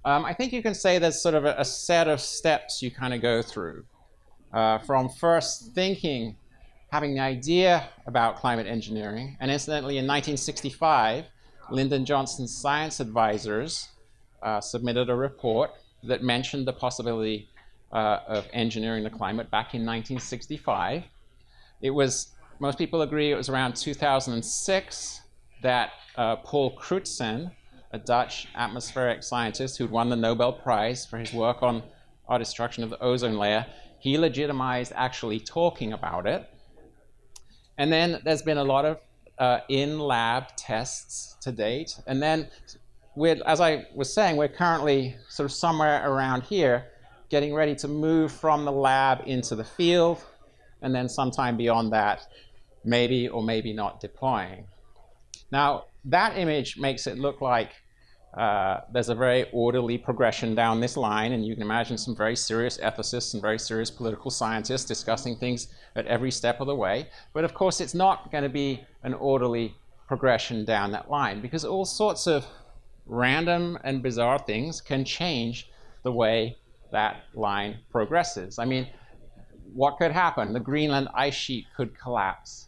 I think you can say there's sort of a set of steps you kind of go through. From first thinking, having the idea about climate engineering, and incidentally in 1965, Lyndon Johnson's science advisors submitted a report that mentioned the possibility of engineering the climate back in 1965. It was, most people agree, it was around 2006 that Paul Crutzen, a Dutch atmospheric scientist who'd won the Nobel Prize for his work on our destruction of the ozone layer, he legitimized actually talking about it. And then there's been a lot of in-lab tests to date. And then, as I was saying, we're currently sort of somewhere around here, getting ready to move from the lab into the field, and then sometime beyond that, maybe or maybe not deploying. Now, that image makes it look like there's a very orderly progression down this line, and you can imagine some very serious ethicists and very serious political scientists discussing things at every step of the way. But of course, it's not going to be an orderly progression down that line, because all sorts of random and bizarre things can change the way that line progresses. I mean, what could happen? The Greenland ice sheet could collapse.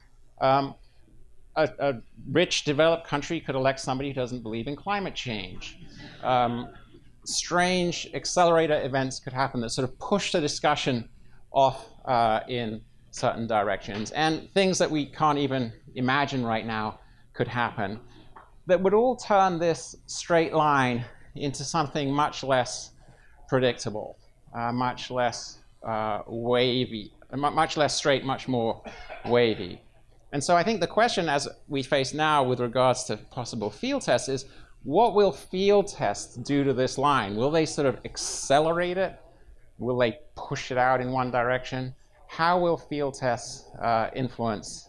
A rich, developed country could elect somebody who doesn't believe in climate change. Strange accelerator events could happen that sort of push the discussion off in certain directions. And things that we can't even imagine right now could happen that would all turn this straight line into something much less predictable, much less wavy, much less straight, much more wavy. And so I think the question as we face now with regards to possible field tests is, what will field tests do to this line? Will they sort of accelerate it? Will they push it out in one direction? How will field tests influence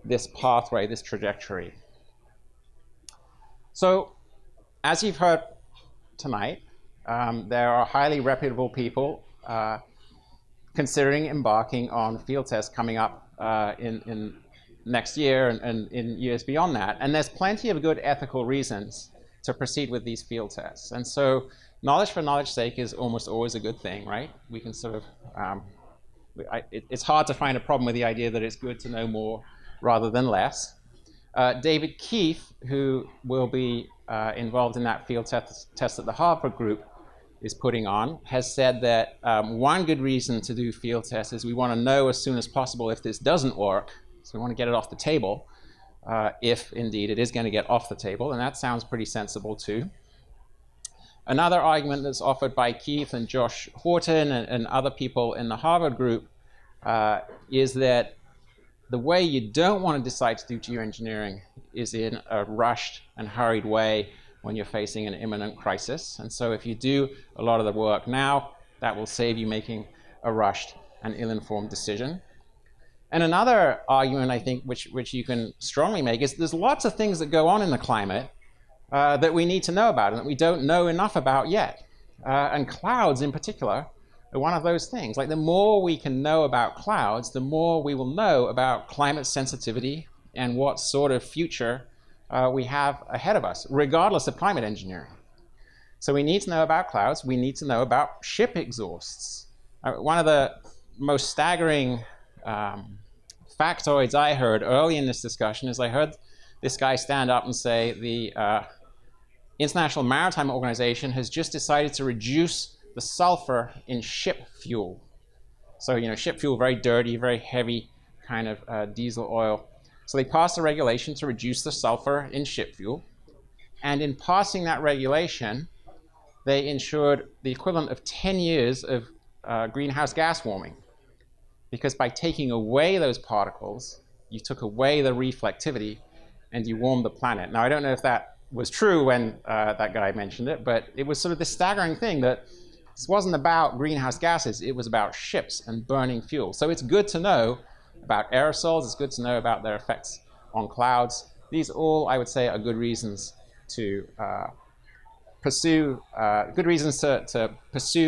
this pathway, this trajectory? So, as you've heard tonight, there are highly reputable people considering embarking on field tests coming up in next year and in years beyond that. And there's plenty of good ethical reasons to proceed with these field tests. And so knowledge for knowledge's sake is almost always a good thing, right? We can sort of, it's hard to find a problem with the idea that it's good to know more rather than less. David Keith, who will be involved in that field test that the Harvard group is putting on, has said that one good reason to do field tests is we want to know as soon as possible if this doesn't work. So we want to get it off the table, if indeed it is going to get off the table, and that sounds pretty sensible too. Another argument that's offered by Keith and Josh Horton and other people in the Harvard group is that the way you don't want to decide to do geoengineering is in a rushed and hurried way when you're facing an imminent crisis. And so if you do a lot of the work now, that will save you making a rushed and ill-informed decision. And another argument, I think, which you can strongly make is there's lots of things that go on in the climate that we need to know about and that we don't know enough about yet. And clouds in particular are one of those things. Like, the more we can know about clouds, the more we will know about climate sensitivity and what sort of future we have ahead of us, regardless of climate engineering. So we need to know about clouds. We need to know about ship exhausts. One of the most staggering factoids I heard early in this discussion is I heard this guy stand up and say the International Maritime Organization has just decided to reduce the sulfur in ship fuel. So, you know, ship fuel, very dirty, very heavy kind of diesel oil. So they passed a regulation to reduce the sulfur in ship fuel. And in passing that regulation, they ensured the equivalent of 10 years of greenhouse gas warming. Because by taking away those particles, you took away the reflectivity and you warmed the planet. Now, I don't know if that was true when that guy mentioned it, but it was sort of this staggering thing that this wasn't about greenhouse gases, it was about ships and burning fuel. So it's good to know about aerosols, it's good to know about their effects on clouds. These all, I would say, are good reasons to pursue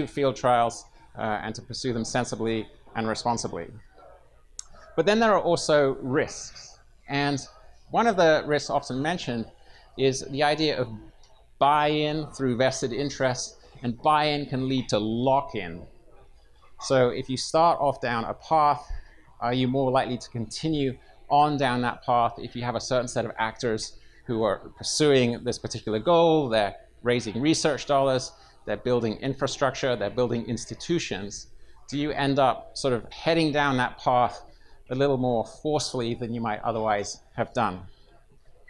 field trials and to pursue them sensibly and responsibly. But then there are also risks. And one of the risks often mentioned is the idea of buy-in through vested interests, and buy-in can lead to lock-in. So if you start off down a path, are you more likely to continue on down that path if you have a certain set of actors who are pursuing this particular goal? They're raising research dollars, they're building infrastructure, they're building institutions. Do you end up sort of heading down that path a little more forcefully than you might otherwise have done?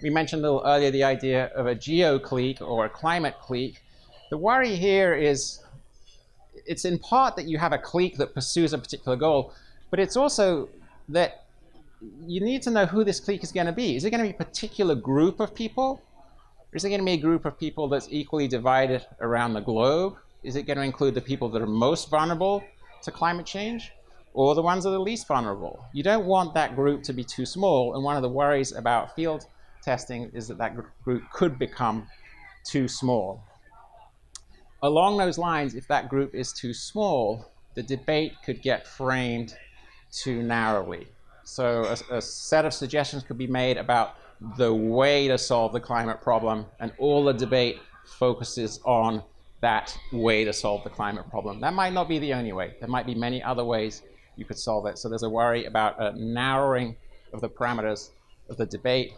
We mentioned a little earlier the idea of a geo-clique or a climate clique. The worry here is it's in part that you have a clique that pursues a particular goal, but it's also that you need to know who this clique is going to be. Is it going to be a particular group of people? Or is it going to be a group of people that's equally divided around the globe? Is it going to include the people that are most vulnerable to climate change, or the ones that are least vulnerable? You don't want that group to be too small, and one of the worries about field testing is that that group could become too small. Along those lines, if that group is too small, the debate could get framed too narrowly. So a set of suggestions could be made about the way to solve the climate problem, and all the debate focuses on that way to solve the climate problem. That might not be the only way. There might be many other ways you could solve it. So there's a worry about a narrowing of the parameters of the debate.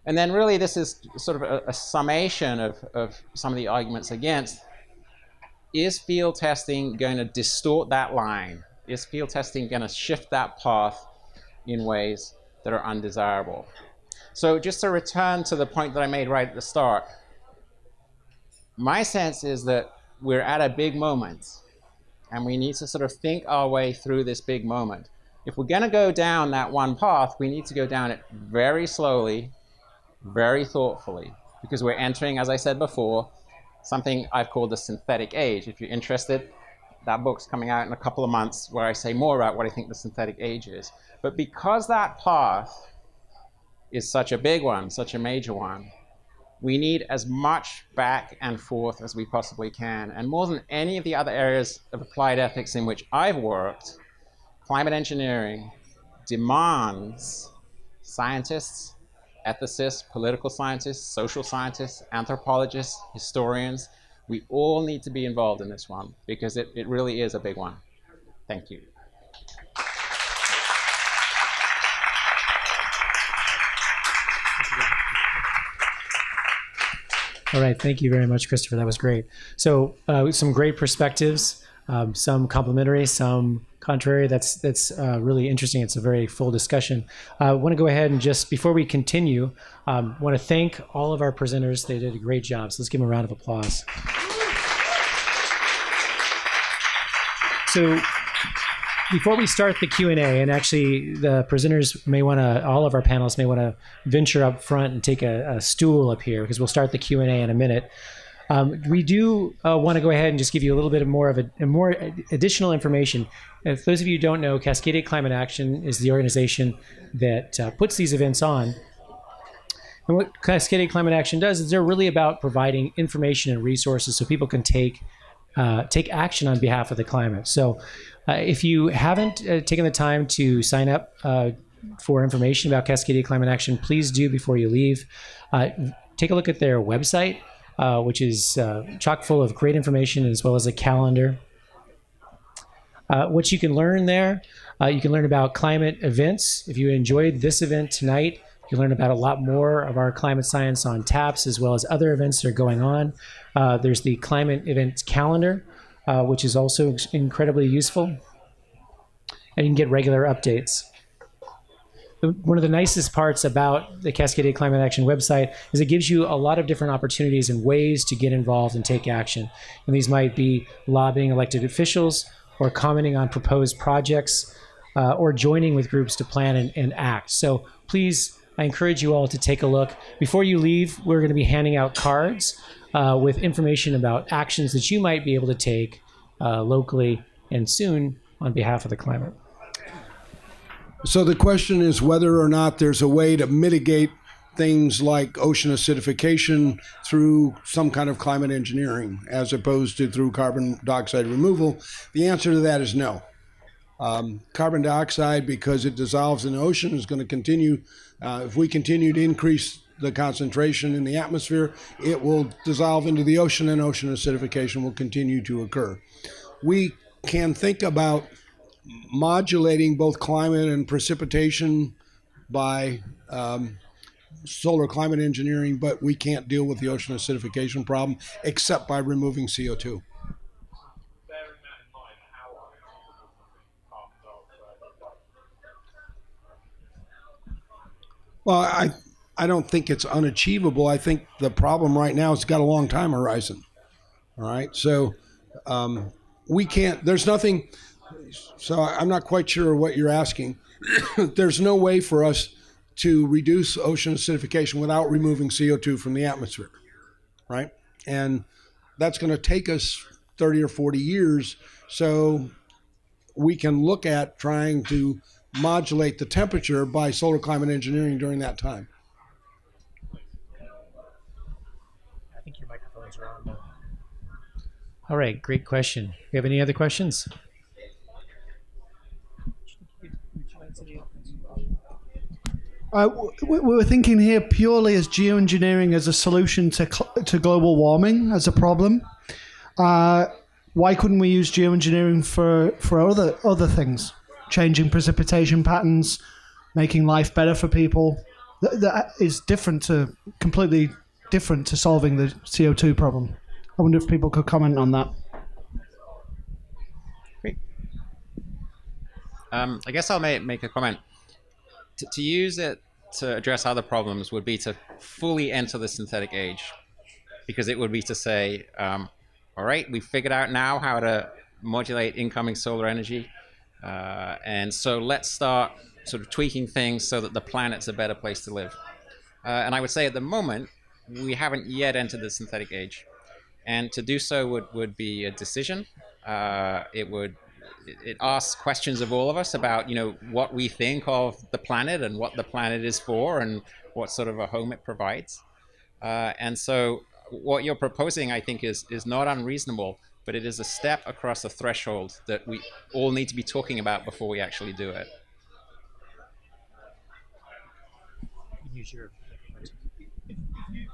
And then really this is sort of a summation of some of the arguments against. Is field testing going to distort that line? Is field testing going to shift that path in ways that are undesirable? So just to return to the point that I made right at the start, my sense is that we're at a big moment, and we need to sort of think our way through this big moment. If we're going to go down that one path, we need to go down it very slowly, very thoughtfully, because we're entering, as I said before, something I've called the synthetic age. If you're interested, that book's coming out in a couple of months where I say more about what I think the synthetic age is. But because that path is such a big one, such a major one, we need as much back and forth as we possibly can. And more than any of the other areas of applied ethics in which I've worked, climate engineering demands scientists, ethicists, political scientists, social scientists, anthropologists, historians. We all need to be involved in this one because it really is a big one. Thank you. All right, thank you very much, Christopher. That was great. So some great perspectives, some complementary, some contrary. That's really interesting. It's a very full discussion. I want to go ahead and just, before we continue, want to thank all of our presenters. They did a great job. So let's give them a round of applause. So before we start the Q&A, and actually the presenters may want to, all of our panelists may want to venture up front and take a stool up here because we'll start the Q&A in a minute. We do want to go ahead and just give you a little bit of more additional information. And for those of you who don't know, Cascadia Climate Action is the organization that puts these events on. And what Cascadia Climate Action does is they're really about providing information and resources so people can take action on behalf of the climate. So if you haven't taken the time to sign up for information about Cascadia Climate Action, please do before you leave. Take a look at their website, which is chock full of great information as well as a calendar. What you can learn there, you can learn about climate events. If you enjoyed this event tonight, you can learn about a lot more of our climate science on taps as well as other events that are going on. There's the climate events calendar, which is also incredibly useful. And you can get regular updates. One of the nicest parts about the Cascadia Climate Action website is it gives you a lot of different opportunities and ways to get involved and take action. And these might be lobbying elected officials or commenting on proposed projects or joining with groups to plan and act. So please, I encourage you all to take a look. Before you leave, we're going to be handing out cards with information about actions that you might be able to take locally and soon on behalf of the climate. So the question is whether or not there's a way to mitigate things like ocean acidification through some kind of climate engineering as opposed to through carbon dioxide removal. The answer to that is no. Carbon dioxide, because it dissolves in the ocean, is going to continue. If we continue to increase the concentration in the atmosphere, it will dissolve into the ocean, and ocean acidification will continue to occur. We can think about modulating both climate and precipitation by solar climate engineering, but we can't deal with the ocean acidification problem except by removing CO2. Well, I don't think it's unachievable. I think the problem right now is it's got a long time horizon. All right. So we can't, there's nothing, so I'm not quite sure what you're asking. There's no way for us to reduce ocean acidification without removing CO2 from the atmosphere. Right. And that's going to take us 30 or 40 years. So we can look at trying to modulate the temperature by solar climate engineering during that time. I think your microphones are on. All right, great question. You have any other questions? We were thinking here purely as geoengineering as a solution to global warming as a problem. Why couldn't we use geoengineering for other things? Changing precipitation patterns, making life better for people. That is completely different to solving the CO2 problem. I wonder if people could comment on that. Great. I guess I'll make a comment. To use it to address other problems would be to fully enter the synthetic age, because it would be to say, all right, we've figured out now how to modulate incoming solar energy. And so let's start sort of tweaking things so that the planet's a better place to live. And I would say at the moment, we haven't yet entered the synthetic age. And to do so would be a decision. It asks questions of all of us about, what we think of the planet and what the planet is for and what sort of a home it provides. And so what you're proposing, I think, is not unreasonable, but it is a step across a threshold that we all need to be talking about before we actually do it.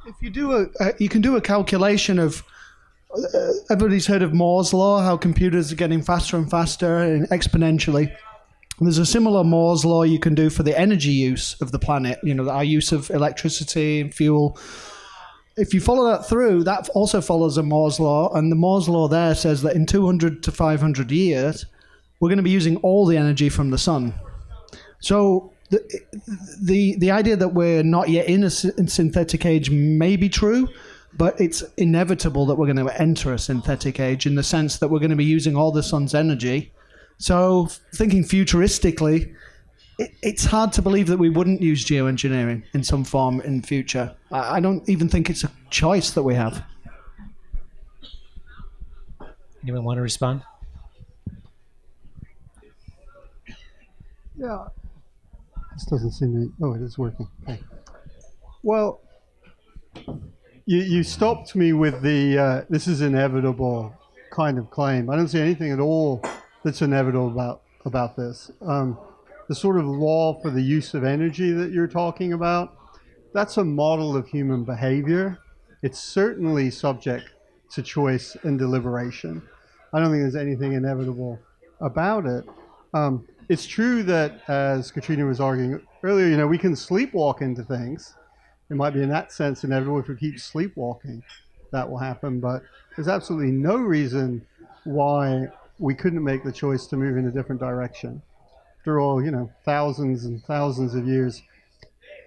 If you do you can do a calculation of, everybody's heard of Moore's law, how computers are getting faster and faster and exponentially. There's a similar Moore's law you can do for the energy use of the planet, our use of electricity and fuel. If you follow that through, that also follows a Moore's law, and the Moore's law there says that in 200 to 500 years, we're going to be using all the energy from the sun. So the idea that we're not yet in a synthetic age may be true, but it's inevitable that we're going to enter a synthetic age in the sense that we're going to be using all the sun's energy. So thinking futuristically, it's hard to believe that we wouldn't use geoengineering in some form in the future. I don't even think it's a choice that we have. Anyone want to respond? Yeah. This doesn't seem to... Oh, it is working. Okay. Well, you stopped me with the this is inevitable kind of claim. I don't see anything at all that's inevitable about this. The sort of law for the use of energy that you're talking about, that's a model of human behavior. It's certainly subject to choice and deliberation. I don't think there's anything inevitable about it. It's true that, as Katrina was arguing earlier, we can sleepwalk into things. It might be in that sense inevitable. If we keep sleepwalking, that will happen. But there's absolutely no reason why we couldn't make the choice to move in a different direction. After all, thousands and thousands of years,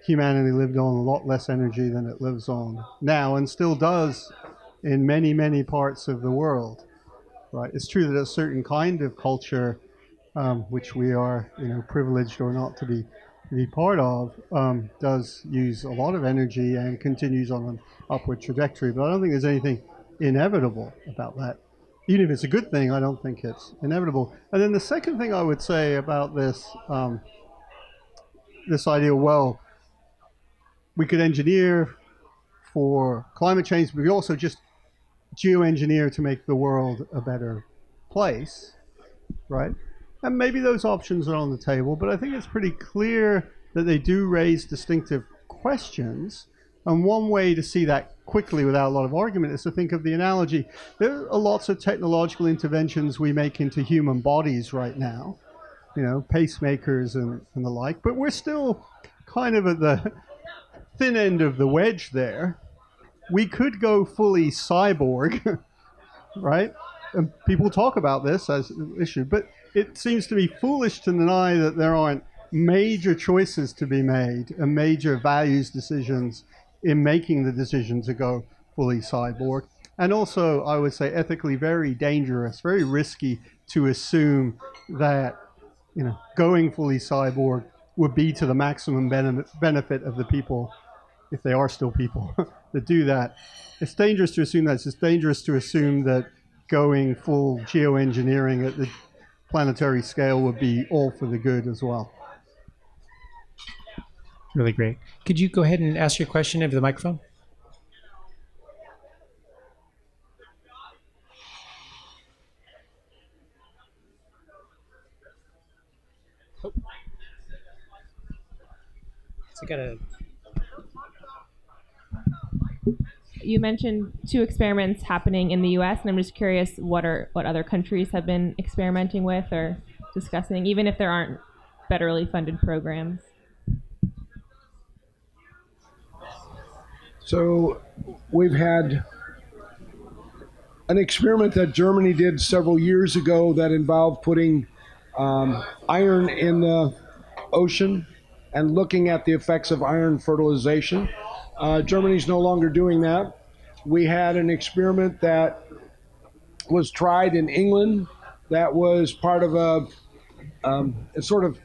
humanity lived on a lot less energy than it lives on now, and still does in many, many parts of the world. Right? It's true that a certain kind of culture, which we are, privileged or not to be part of, does use a lot of energy and continues on an upward trajectory. But I don't think there's anything inevitable about that. Even if it's a good thing, I don't think it's inevitable. And then the second thing I would say about this, this idea, well, we could engineer for climate change, but we also just geoengineer to make the world a better place, right? And maybe those options are on the table, but I think it's pretty clear that they do raise distinctive questions And one way to see that quickly without a lot of argument is to think of the analogy. There are lots of technological interventions we make into human bodies right now, pacemakers and the like, but we're still kind of at the thin end of the wedge there. We could go fully cyborg, right? And people talk about this as an issue, but it seems to be foolish to deny that there aren't major choices to be made and major values decisions in making the decision to go fully cyborg. And also, I would say, ethically very dangerous, very risky to assume that going fully cyborg would be to the maximum benefit of the people, if they are still people, that do that. It's dangerous to assume that. It's dangerous to assume that going full geoengineering at the planetary scale would be all for the good as well. Really great. Could you go ahead and ask your question over the microphone? Oh. So I gotta... You mentioned 2 experiments happening in the U.S., and I'm just curious what other countries have been experimenting with or discussing, even if there aren't federally funded programs. So we've had an experiment that Germany did several years ago that involved putting iron in the ocean and looking at the effects of iron fertilization. Germany's no longer doing that. We had an experiment that was tried in England that was part of a sort of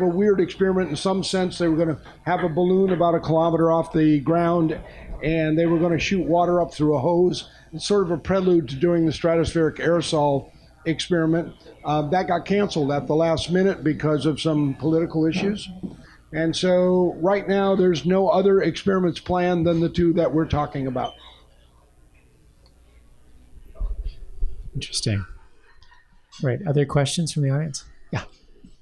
a weird experiment in some sense. They were going to have a balloon about a kilometer off the ground, and they were going to shoot water up through a hose. It's sort of a prelude to doing the stratospheric aerosol experiment. That got canceled at the last minute because of some political issues. And so right now there's no other experiments planned than the 2 that we're talking about. Interesting. Right. Other questions from the audience? Yeah.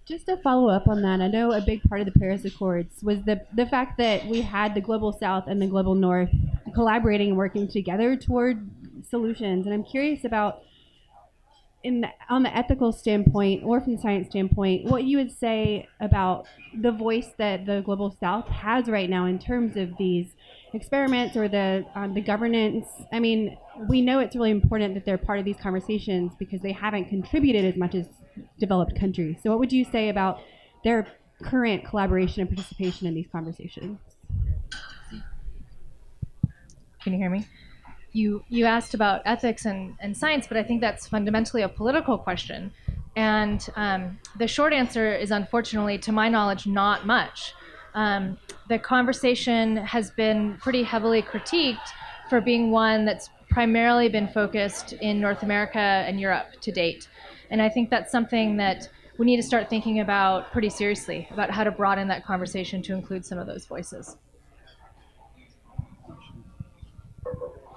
Just to follow up on that, I know a big part of the Paris Accords was the fact that we had the Global South and the Global North collaborating and working together toward solutions. And I'm curious about, on the ethical standpoint or from the science standpoint, what you would say about the voice that the Global South has right now in terms of these experiments or the governance. I mean, we know it's really important that they're part of these conversations because they haven't contributed as much as developed countries. So what would you say about their current collaboration and participation in these conversations? Can you hear me? You asked about ethics and science, but I think that's fundamentally a political question. And the short answer is, unfortunately, to my knowledge, not much. The conversation has been pretty heavily critiqued for being one that's primarily been focused in North America and Europe to date. And I think that's something that we need to start thinking about pretty seriously, about how to broaden that conversation to include some of those voices.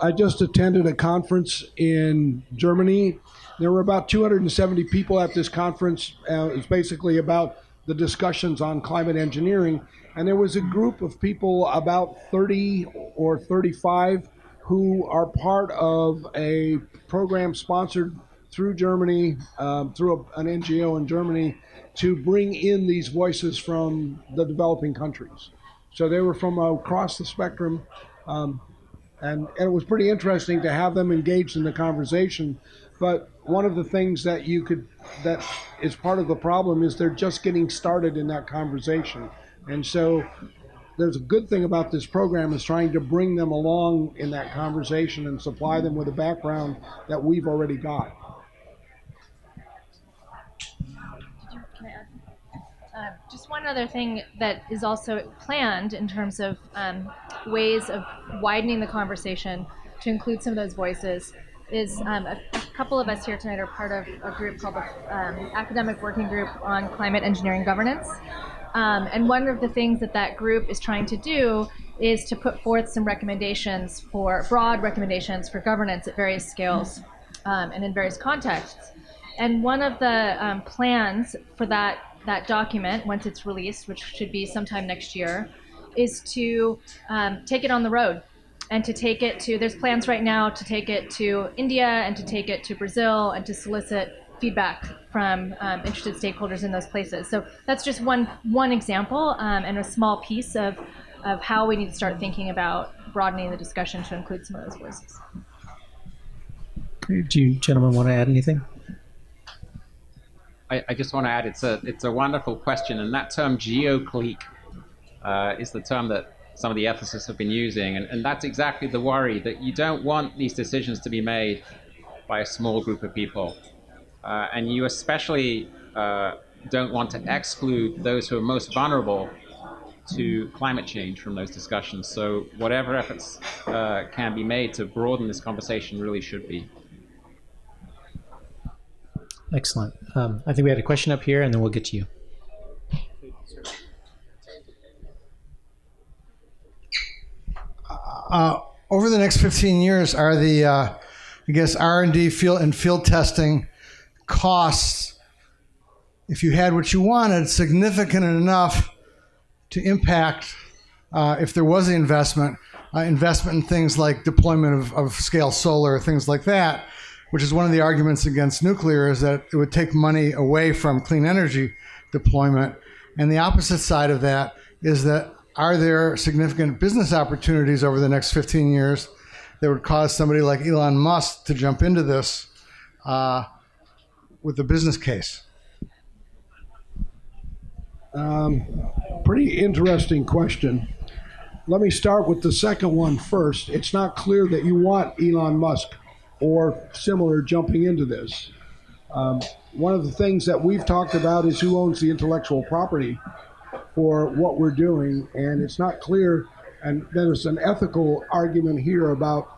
I just attended a conference in Germany. There were about 270 people at this conference. It was basically about the discussions on climate engineering. And there was a group of people, about 30 or 35, who are part of a program sponsored through Germany, through an NGO in Germany, to bring in these voices from the developing countries. So they were from across the spectrum. And it was pretty interesting to have them engaged in the conversation. But one of the things that is part of the problem is they're just getting started in that conversation. And so there's a good thing about this program is trying to bring them along in that conversation and supply them with a background that we've already got. Just one other thing that is also planned in terms of ways of widening the conversation to include some of those voices is a couple of us here tonight are part of a group called the Academic Working Group on Climate Engineering Governance. And one of the things that group is trying to do is to put forth some recommendations broad recommendations for governance at various scales and in various contexts. And one of the plans for that document, once it's released, which should be sometime next year, is to take it on the road and to take it to, there's plans right now to take it to India and to take it to Brazil and to solicit feedback from interested stakeholders in those places. So that's just one example and a small piece of how we need to start thinking about broadening the discussion to include some of those voices. Do you gentlemen want to add anything? I just want to add, it's a wonderful question, and that term geoclique is the term that some of the ethicists have been using, and that's exactly the worry, that you don't want these decisions to be made by a small group of people, and you especially don't want to exclude those who are most vulnerable to climate change from those discussions. So whatever efforts can be made to broaden this conversation really should be. Excellent. I think we had a question up here, and then we'll get to you. Over the next 15 years, are the, I guess, R&D field testing costs, if you had what you wanted, significant enough to impact, if there was an investment in things like deployment of scale solar, things like that, which is one of the arguments against nuclear, is that it would take money away from clean energy deployment. And the opposite side of that is that, are there significant business opportunities over the next 15 years that would cause somebody like Elon Musk to jump into this with a business case? Pretty interesting question. Let me start with the second one first. It's not clear that you want Elon Musk or similar jumping into this. One of the things that we've talked about is who owns the intellectual property for what we're doing, and it's not clear, and there's an ethical argument here about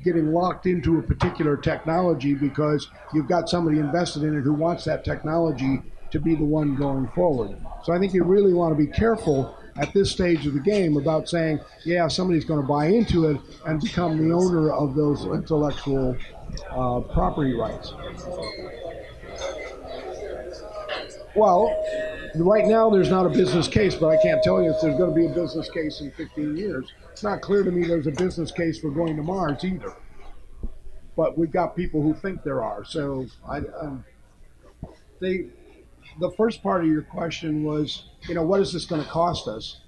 getting locked into a particular technology because you've got somebody invested in it who wants that technology to be the one going forward. So I think you really want to be careful at this stage of the game about saying, yeah, somebody's going to buy into it and become the owner of those intellectual property rights. Well, right now there's not a business case, but I can't tell you if there's going to be a business case in 15 years. It's not clear to me there's a business case for going to Mars either. But we've got people who think there are. So the first part of your question was, what is this going to cost us?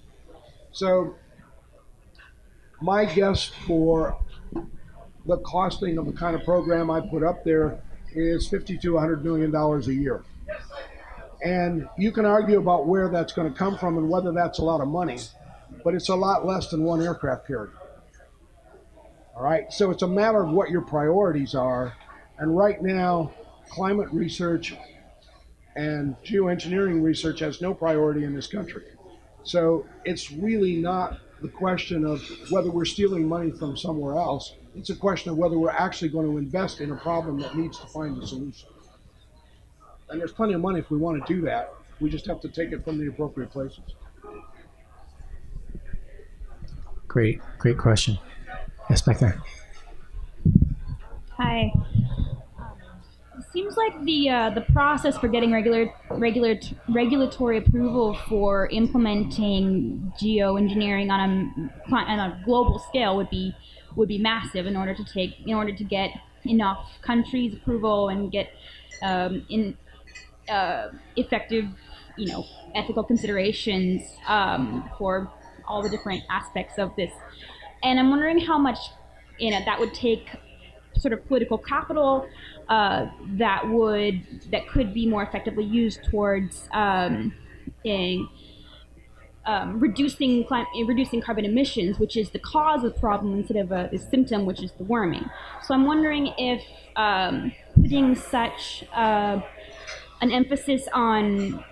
So my guess for the costing of the kind of program I put up there is $50 to $100 million a year. And you can argue about where that's going to come from and whether that's a lot of money, but it's a lot less than one aircraft carrier. All right, so it's a matter of what your priorities are. And right now, climate research and geoengineering research has no priority in this country. So it's really not the question of whether we're stealing money from somewhere else. It's a question of whether we're actually going to invest in a problem that needs to find a solution. And there's plenty of money if we want to do that. We just have to take it from the appropriate places. Great question. Yes, back there. Hi. It seems like the process for getting regulatory approval for implementing geoengineering on a global scale would be massive in order to get enough countries' approval and get effective, ethical considerations for all the different aspects of this. And I'm wondering how much that would take sort of political capital that could be more effectively used towards reducing carbon emissions, which is the cause of the problem instead of the symptom, which is the warming. So I'm wondering if putting such an emphasis on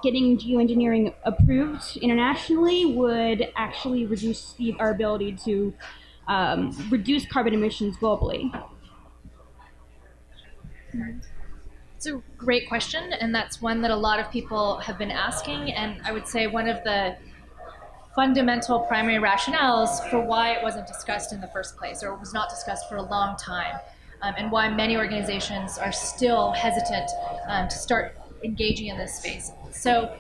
getting geoengineering approved internationally would actually reduce our ability to reduce carbon emissions globally. It's a great question, and that's one that a lot of people have been asking, and I would say one of the fundamental primary rationales for why it wasn't discussed in the first place, or was not discussed for a long time, and why many organizations are still hesitant to start engaging in this space. So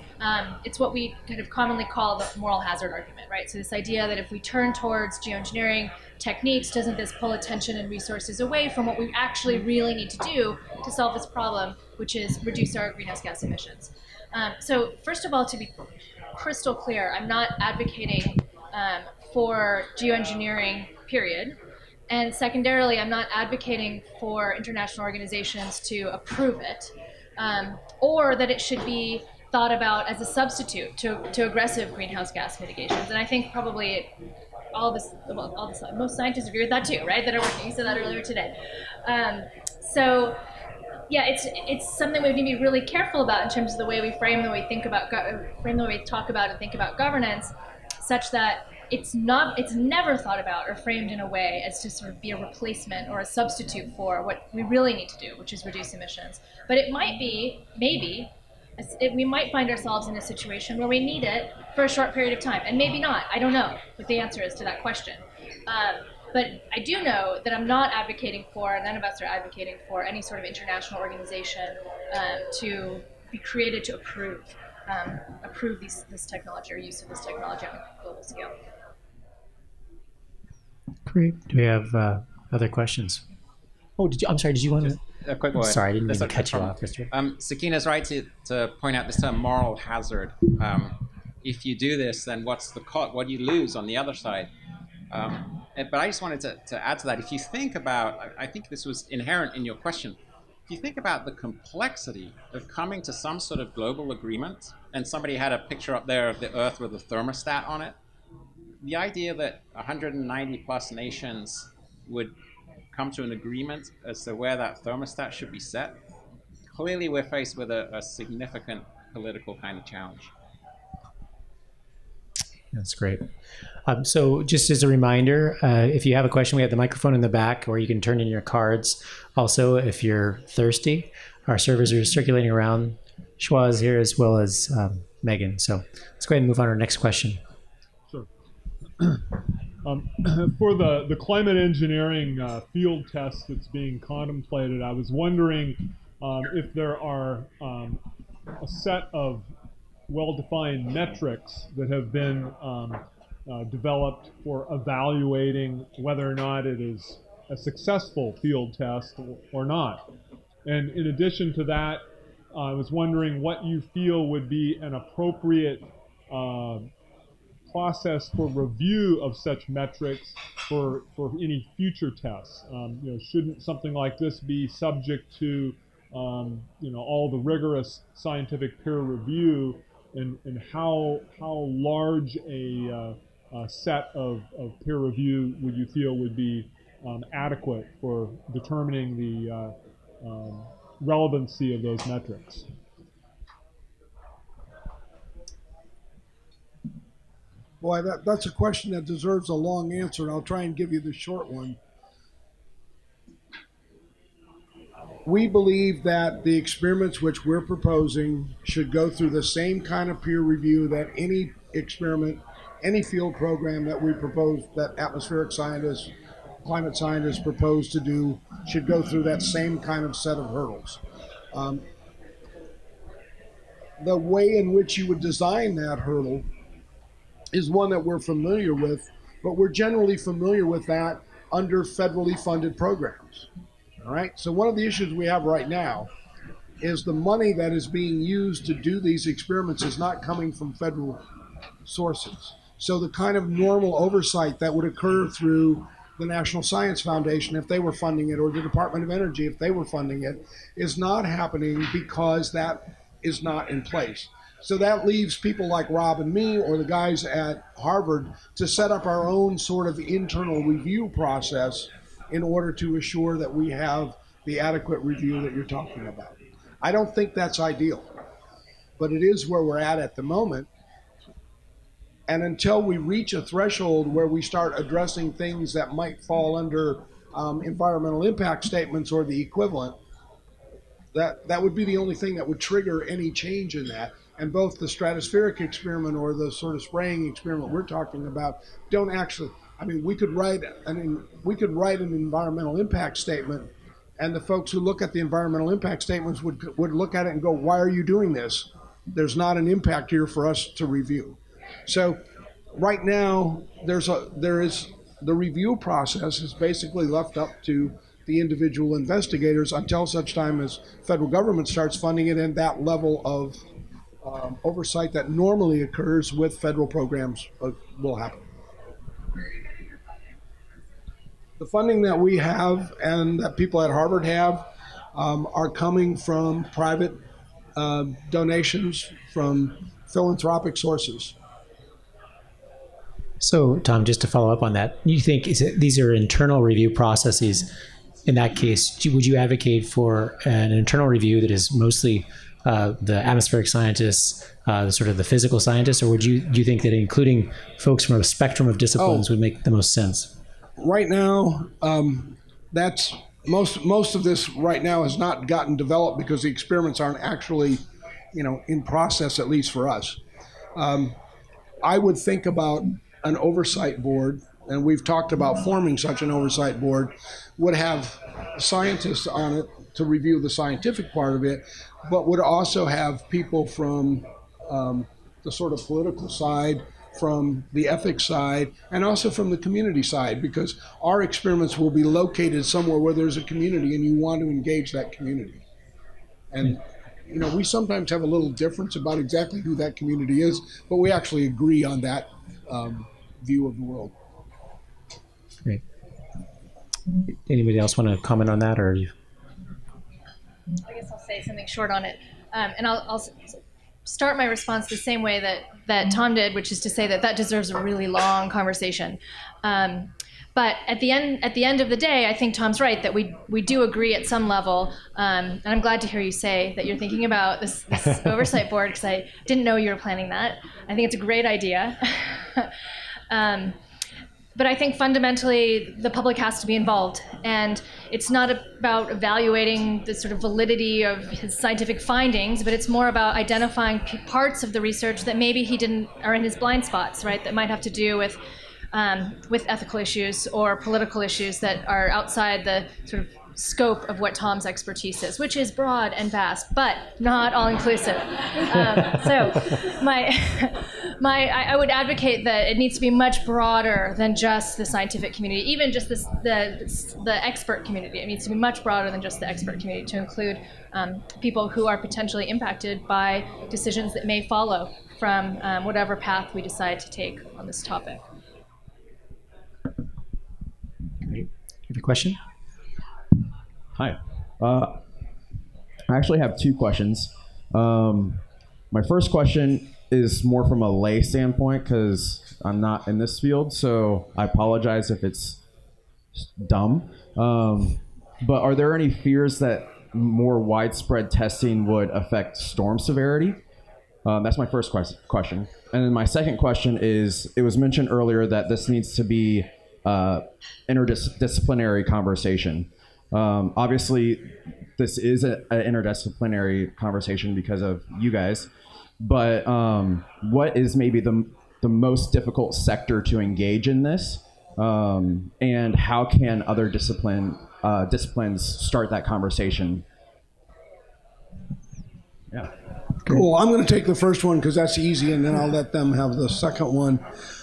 it's what we kind of commonly call the moral hazard argument, right? So this idea that if we turn towards geoengineering techniques, doesn't this pull attention and resources away from what we actually really need to do to solve this problem, which is reduce our greenhouse gas emissions? So first of all, to be crystal clear, I'm not advocating for geoengineering, period. And secondarily, I'm not advocating for international organizations to approve it, or that it should be thought about as a substitute to aggressive greenhouse gas mitigations. And I think probably most scientists agree with that too, right? That are working. You said that earlier today. So yeah, it's something we need to be really careful about in terms of the way we frame the way we talk about and think about governance, such that it's never thought about or framed in a way as to sort of be a replacement or a substitute for what we really need to do, which is reduce emissions. But it might be, maybe, we might find ourselves in a situation where we need it for a short period of time, and maybe not. I don't know what the answer is to that question. But I do know that I'm not advocating for, none of us are advocating for any sort of international organization to be created to approve this technology or use of this technology on a global scale. Great. Do we have other questions? Oh, I'm sorry, did you want to? A quick word. Sorry, I didn't mean to That's cut you no off, Christopher. Sakina's right to point out this term moral hazard. If you do this, then what's the cost? What do you lose on the other side? But I just wanted to add to that. If you think about, I think this was inherent in your question, if you think about the complexity of coming to some sort of global agreement, and somebody had a picture up there of the Earth with a thermostat on it, the idea that 190 plus nations would come to an agreement as to where that thermostat should be set, clearly we're faced with a significant political kind of challenge. That's great. So just as a reminder, if you have a question, we have the microphone in the back, or you can turn in your cards. Also, if you're thirsty, our servers are circulating around. Schwa is here, as well as Megan. So let's go ahead and move on to our next question. Sure. For the climate engineering field test that's being contemplated, I was wondering if there are a set of well-defined metrics that have been developed for evaluating whether or not it is a successful field test or not. And in addition to that, I was wondering what you feel would be an appropriate process for review of such metrics for any future tests. Shouldn't something like this be subject to all the rigorous scientific peer review, and how large a set of peer review would you feel would be adequate for determining the relevancy of those metrics? Boy, that's a question that deserves a long answer, and I'll try and give you the short one. We believe that the experiments which we're proposing should go through the same kind of peer review that any experiment, any field program that we propose, that atmospheric scientists, climate scientists propose to do, should go through that same kind of set of hurdles. The way in which you would design that hurdle is one that we're familiar with, but we're generally familiar with that under federally funded programs. All right, so one of the issues we have right now is the money that is being used to do these experiments is not coming from federal sources. So the kind of normal oversight that would occur through the National Science Foundation if they were funding it, or the Department of Energy if they were funding it, is not happening because that is not in place. So that leaves people like Rob and me, or the guys at Harvard, to set up our own sort of internal review process in order to assure that we have the adequate review that you're talking about. I don't think that's ideal, but it is where we're at the moment. And until we reach a threshold where we start addressing things that might fall under environmental impact statements or the equivalent, that would be the only thing that would trigger any change in that. And both the stratospheric experiment or the sort of spraying experiment we're talking about don't actually, I mean, we could write an environmental impact statement And the folks who look at the environmental impact statements would look at it and go, why are you doing this? There's not an impact here for us to review. So right now, there is the review process is basically left up to the individual investigators until such time as federal government starts funding it, and that level of oversight that normally occurs with federal programs will happen. The funding that we have and that people at Harvard have are coming from private donations from philanthropic sources. So, Tom, just to follow up on that, you think these are internal review processes? In that case, would you advocate for an internal review that is mostly the atmospheric scientists, sort of the physical scientists, or do you think that including folks from a spectrum of disciplines would make the most sense? Right now, that's most of this right now has not gotten developed because the experiments aren't actually, in process, at least for us. I would think about an oversight board, and we've talked about forming such an oversight board, would have scientists on it to review the scientific part of it, but would also have people from the sort of political side, from the ethics side, and also from the community side, because our experiments will be located somewhere where there's a community and you want to engage that community. And we sometimes have a little difference about exactly who that community is, but we actually agree on that view of the world. Great. Anybody else want to comment on that, or you? I guess I'll say something short on it, and I'll start my response the same way that Tom did, which is to say that deserves a really long conversation. But at the end of the day, I think Tom's right that we do agree at some level, and I'm glad to hear you say that you're thinking about this oversight board, because I didn't know you were planning that. I think it's a great idea. But I think fundamentally the public has to be involved, and it's not about evaluating the sort of validity of his scientific findings, but it's more about identifying parts of the research that maybe he didn't, are in his blind spots, right? That might have to do with ethical issues or political issues that are outside the sort of scope of what Tom's expertise is, which is broad and vast, but not all-inclusive. So I would advocate that it needs to be much broader than just the scientific community, even just the expert community. It needs to be much broader than just the expert community, to include people who are potentially impacted by decisions that may follow from whatever path we decide to take on this topic. Great. You have a question? Hi. I actually have two questions. My first question is more from a lay standpoint, because I'm not in this field, so I apologize if it's dumb. But are there any fears that more widespread testing would affect storm severity? That's my first question. And then my second question is, it was mentioned earlier that this needs to be interdisciplinary conversation. Obviously, this is an interdisciplinary conversation because of you guys, but what is maybe the most difficult sector to engage in this, and how can other disciplines start that conversation? Yeah. Cool. I'm going to take the first one because that's easy, and then I'll let them have the second one.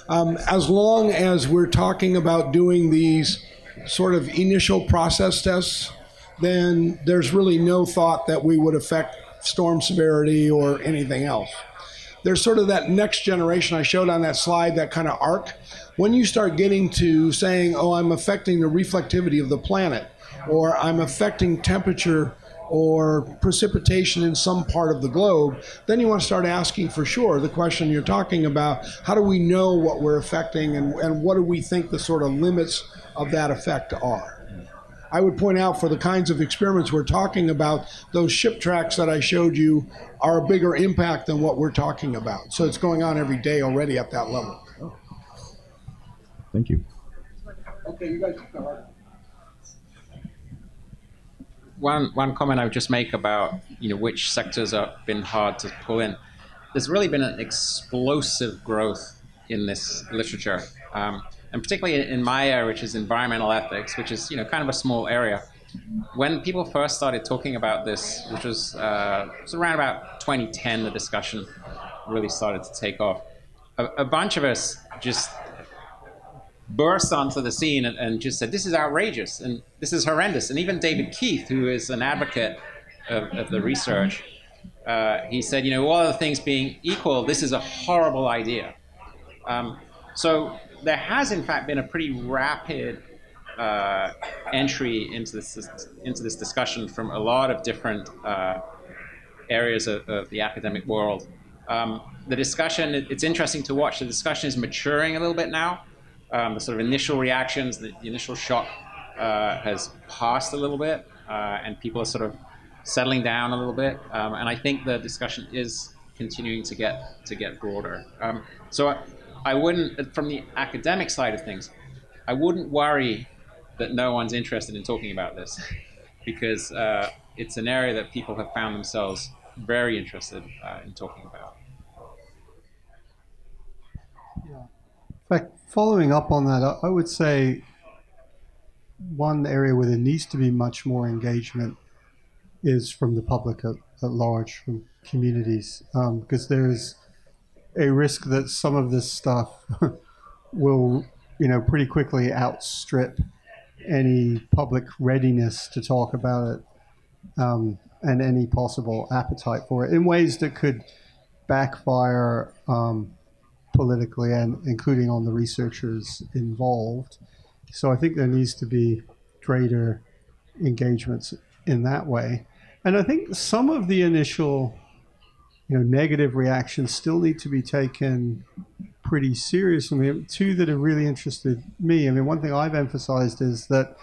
As long as we're talking about doing these sort of initial process tests, then there's really no thought that we would affect storm severity or anything else. There's sort of that next generation I showed on that slide, that kind of arc. When you start getting to saying, oh, I'm affecting the reflectivity of the planet, or I'm affecting temperature or precipitation in some part of the globe, then you want to start asking for sure the question you're talking about: how do we know what we're affecting, and what do we think the sort of limits of that effect are? I would point out, for the kinds of experiments we're talking about, those ship tracks that I showed you are a bigger impact than what we're talking about. So it's going on every day already at that level. Thank you. Okay, you guys. One comment I would just make about which sectors have been hard to pull in. There's really been an explosive growth in this literature, and particularly in my area, which is environmental ethics, which is kind of a small area. when people first started talking about this, which was around about 2010, the discussion really started to take off. A bunch of us just burst onto the scene and just said, this is outrageous and this is horrendous. And even David Keith, who is an advocate of the research, he said, you know, all other things being equal, this is a horrible idea. So there has, in fact, been a pretty rapid entry into this discussion from a lot of different areas of the academic world. The discussion, it's interesting to watch. The discussion is maturing a little bit now. The sort of initial reactions, the initial shock has passed a little bit, and people are sort of settling down a little bit. And I think the discussion is continuing to get broader. So I wouldn't, from the academic side of things, I wouldn't worry that no one's interested in talking about this, because it's an area that people have found themselves very interested in talking about. In fact, following up on that, I would say one area where there needs to be much more engagement is from the public at large, from communities, because there's a risk that some of this stuff will, you know, pretty quickly outstrip any public readiness to talk about it, and any possible appetite for it in ways that could backfire politically, and including on the researchers involved. So I think there needs to be greater engagements in that way. And I think some of the initial, you know, negative reactions still need to be taken pretty seriously. I mean, two that have really interested me. I mean, one thing I've emphasized is that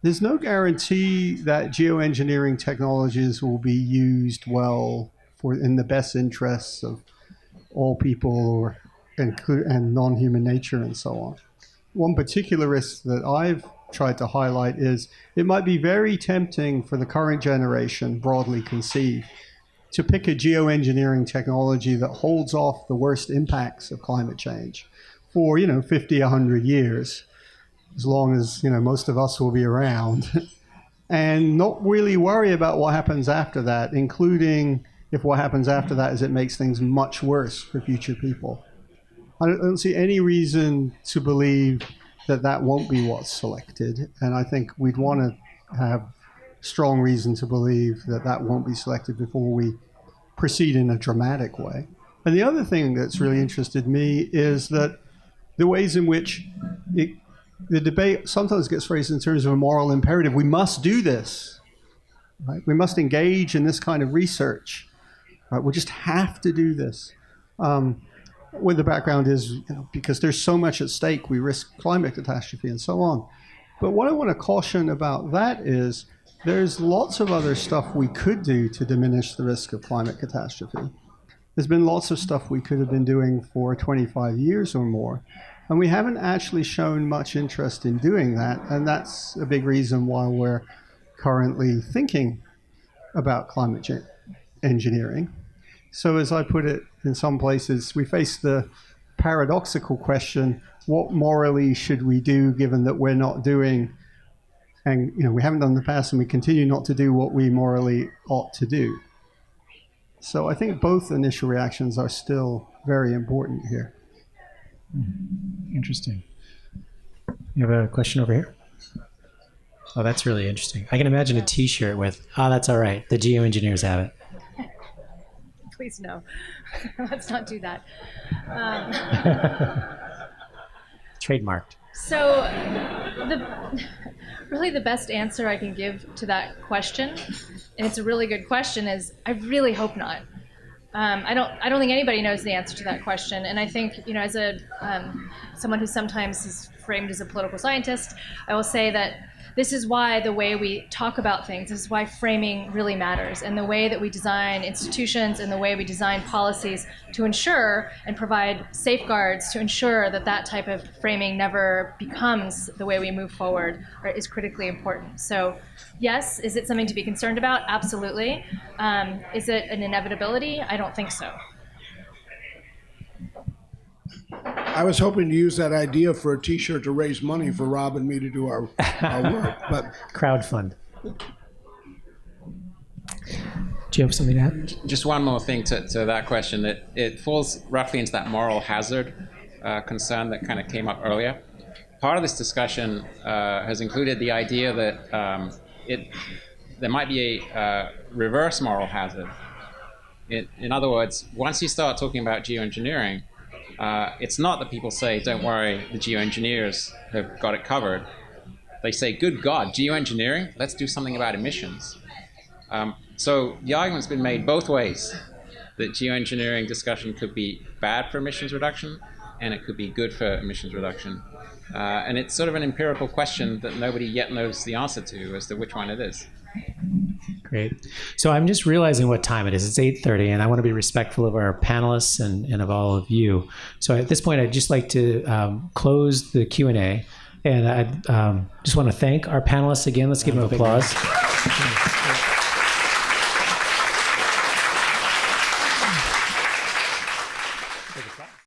there's no guarantee that geoengineering technologies will be used well in the best interests of all people and non-human nature and so on. One particular risk that I've tried to highlight is it might be very tempting for the current generation, broadly conceived, to pick a geoengineering technology that holds off the worst impacts of climate change for, 50, 100 years, as long as, most of us will be around, and not really worry about what happens after that, including if what happens after that is it makes things much worse for future people. I don't see any reason to believe that that won't be what's selected, and I think we'd want to have strong reason to believe that that won't be selected before we proceed in a dramatic way. And the other thing that's really interested me is that the ways in which the debate sometimes gets phrased in terms of a moral imperative. We must do this, right? We must engage in this kind of research, right? We just have to do this. Where the background is, because there's so much at stake, we risk climate catastrophe and so on. But what I want to caution about that is there's lots of other stuff we could do to diminish the risk of climate catastrophe. There's been lots of stuff we could have been doing for 25 years or more, and we haven't actually shown much interest in doing that, and that's a big reason why we're currently thinking about climate engineering. So as I put it in some places, we face the paradoxical question, what morally should we do given that we're not doing, and we haven't done in the past and we continue not to do what we morally ought to do. So I think both initial reactions are still very important here. Interesting. You have a question over here? Oh, that's really interesting. I can imagine a t-shirt with, that's all right, the geoengineers have it. Please no. Let's not do that. Trademarked. So really the best answer I can give to that question, and it's a really good question, is I really hope not. I don't think anybody knows the answer to that question, and I think as a someone who sometimes is framed as a political scientist, I will say that this is why the way we talk about things, this is why framing really matters, and the way that we design institutions and the way we design policies to ensure and provide safeguards to ensure that that type of framing never becomes the way we move forward is critically important. So yes, is it something to be concerned about? Absolutely. Is it an inevitability? I don't think so. I was hoping to use that idea for a T-shirt to raise money for Rob and me to do our work, but Crowdfund. Do you have something to add? Just one more thing to that question. It falls roughly into that moral hazard concern that kind of came up earlier. Part of this discussion has included the idea that there might be a reverse moral hazard. In other words, once you start talking about geoengineering, it's not that people say, don't worry, the geoengineers have got it covered. They say, good God, geoengineering? Let's do something about emissions. So the argument's been made both ways, that geoengineering discussion could be bad for emissions reduction, and it could be good for emissions reduction. And it's sort of an empirical question that nobody yet knows the answer to as to which one it is. Great. So I'm just realizing what time it is. It's 8:30, and I want to be respectful of our panelists and of all of you. So at this point, I'd just like to close the Q&A, and I just want to thank our panelists again. Let's give them applause.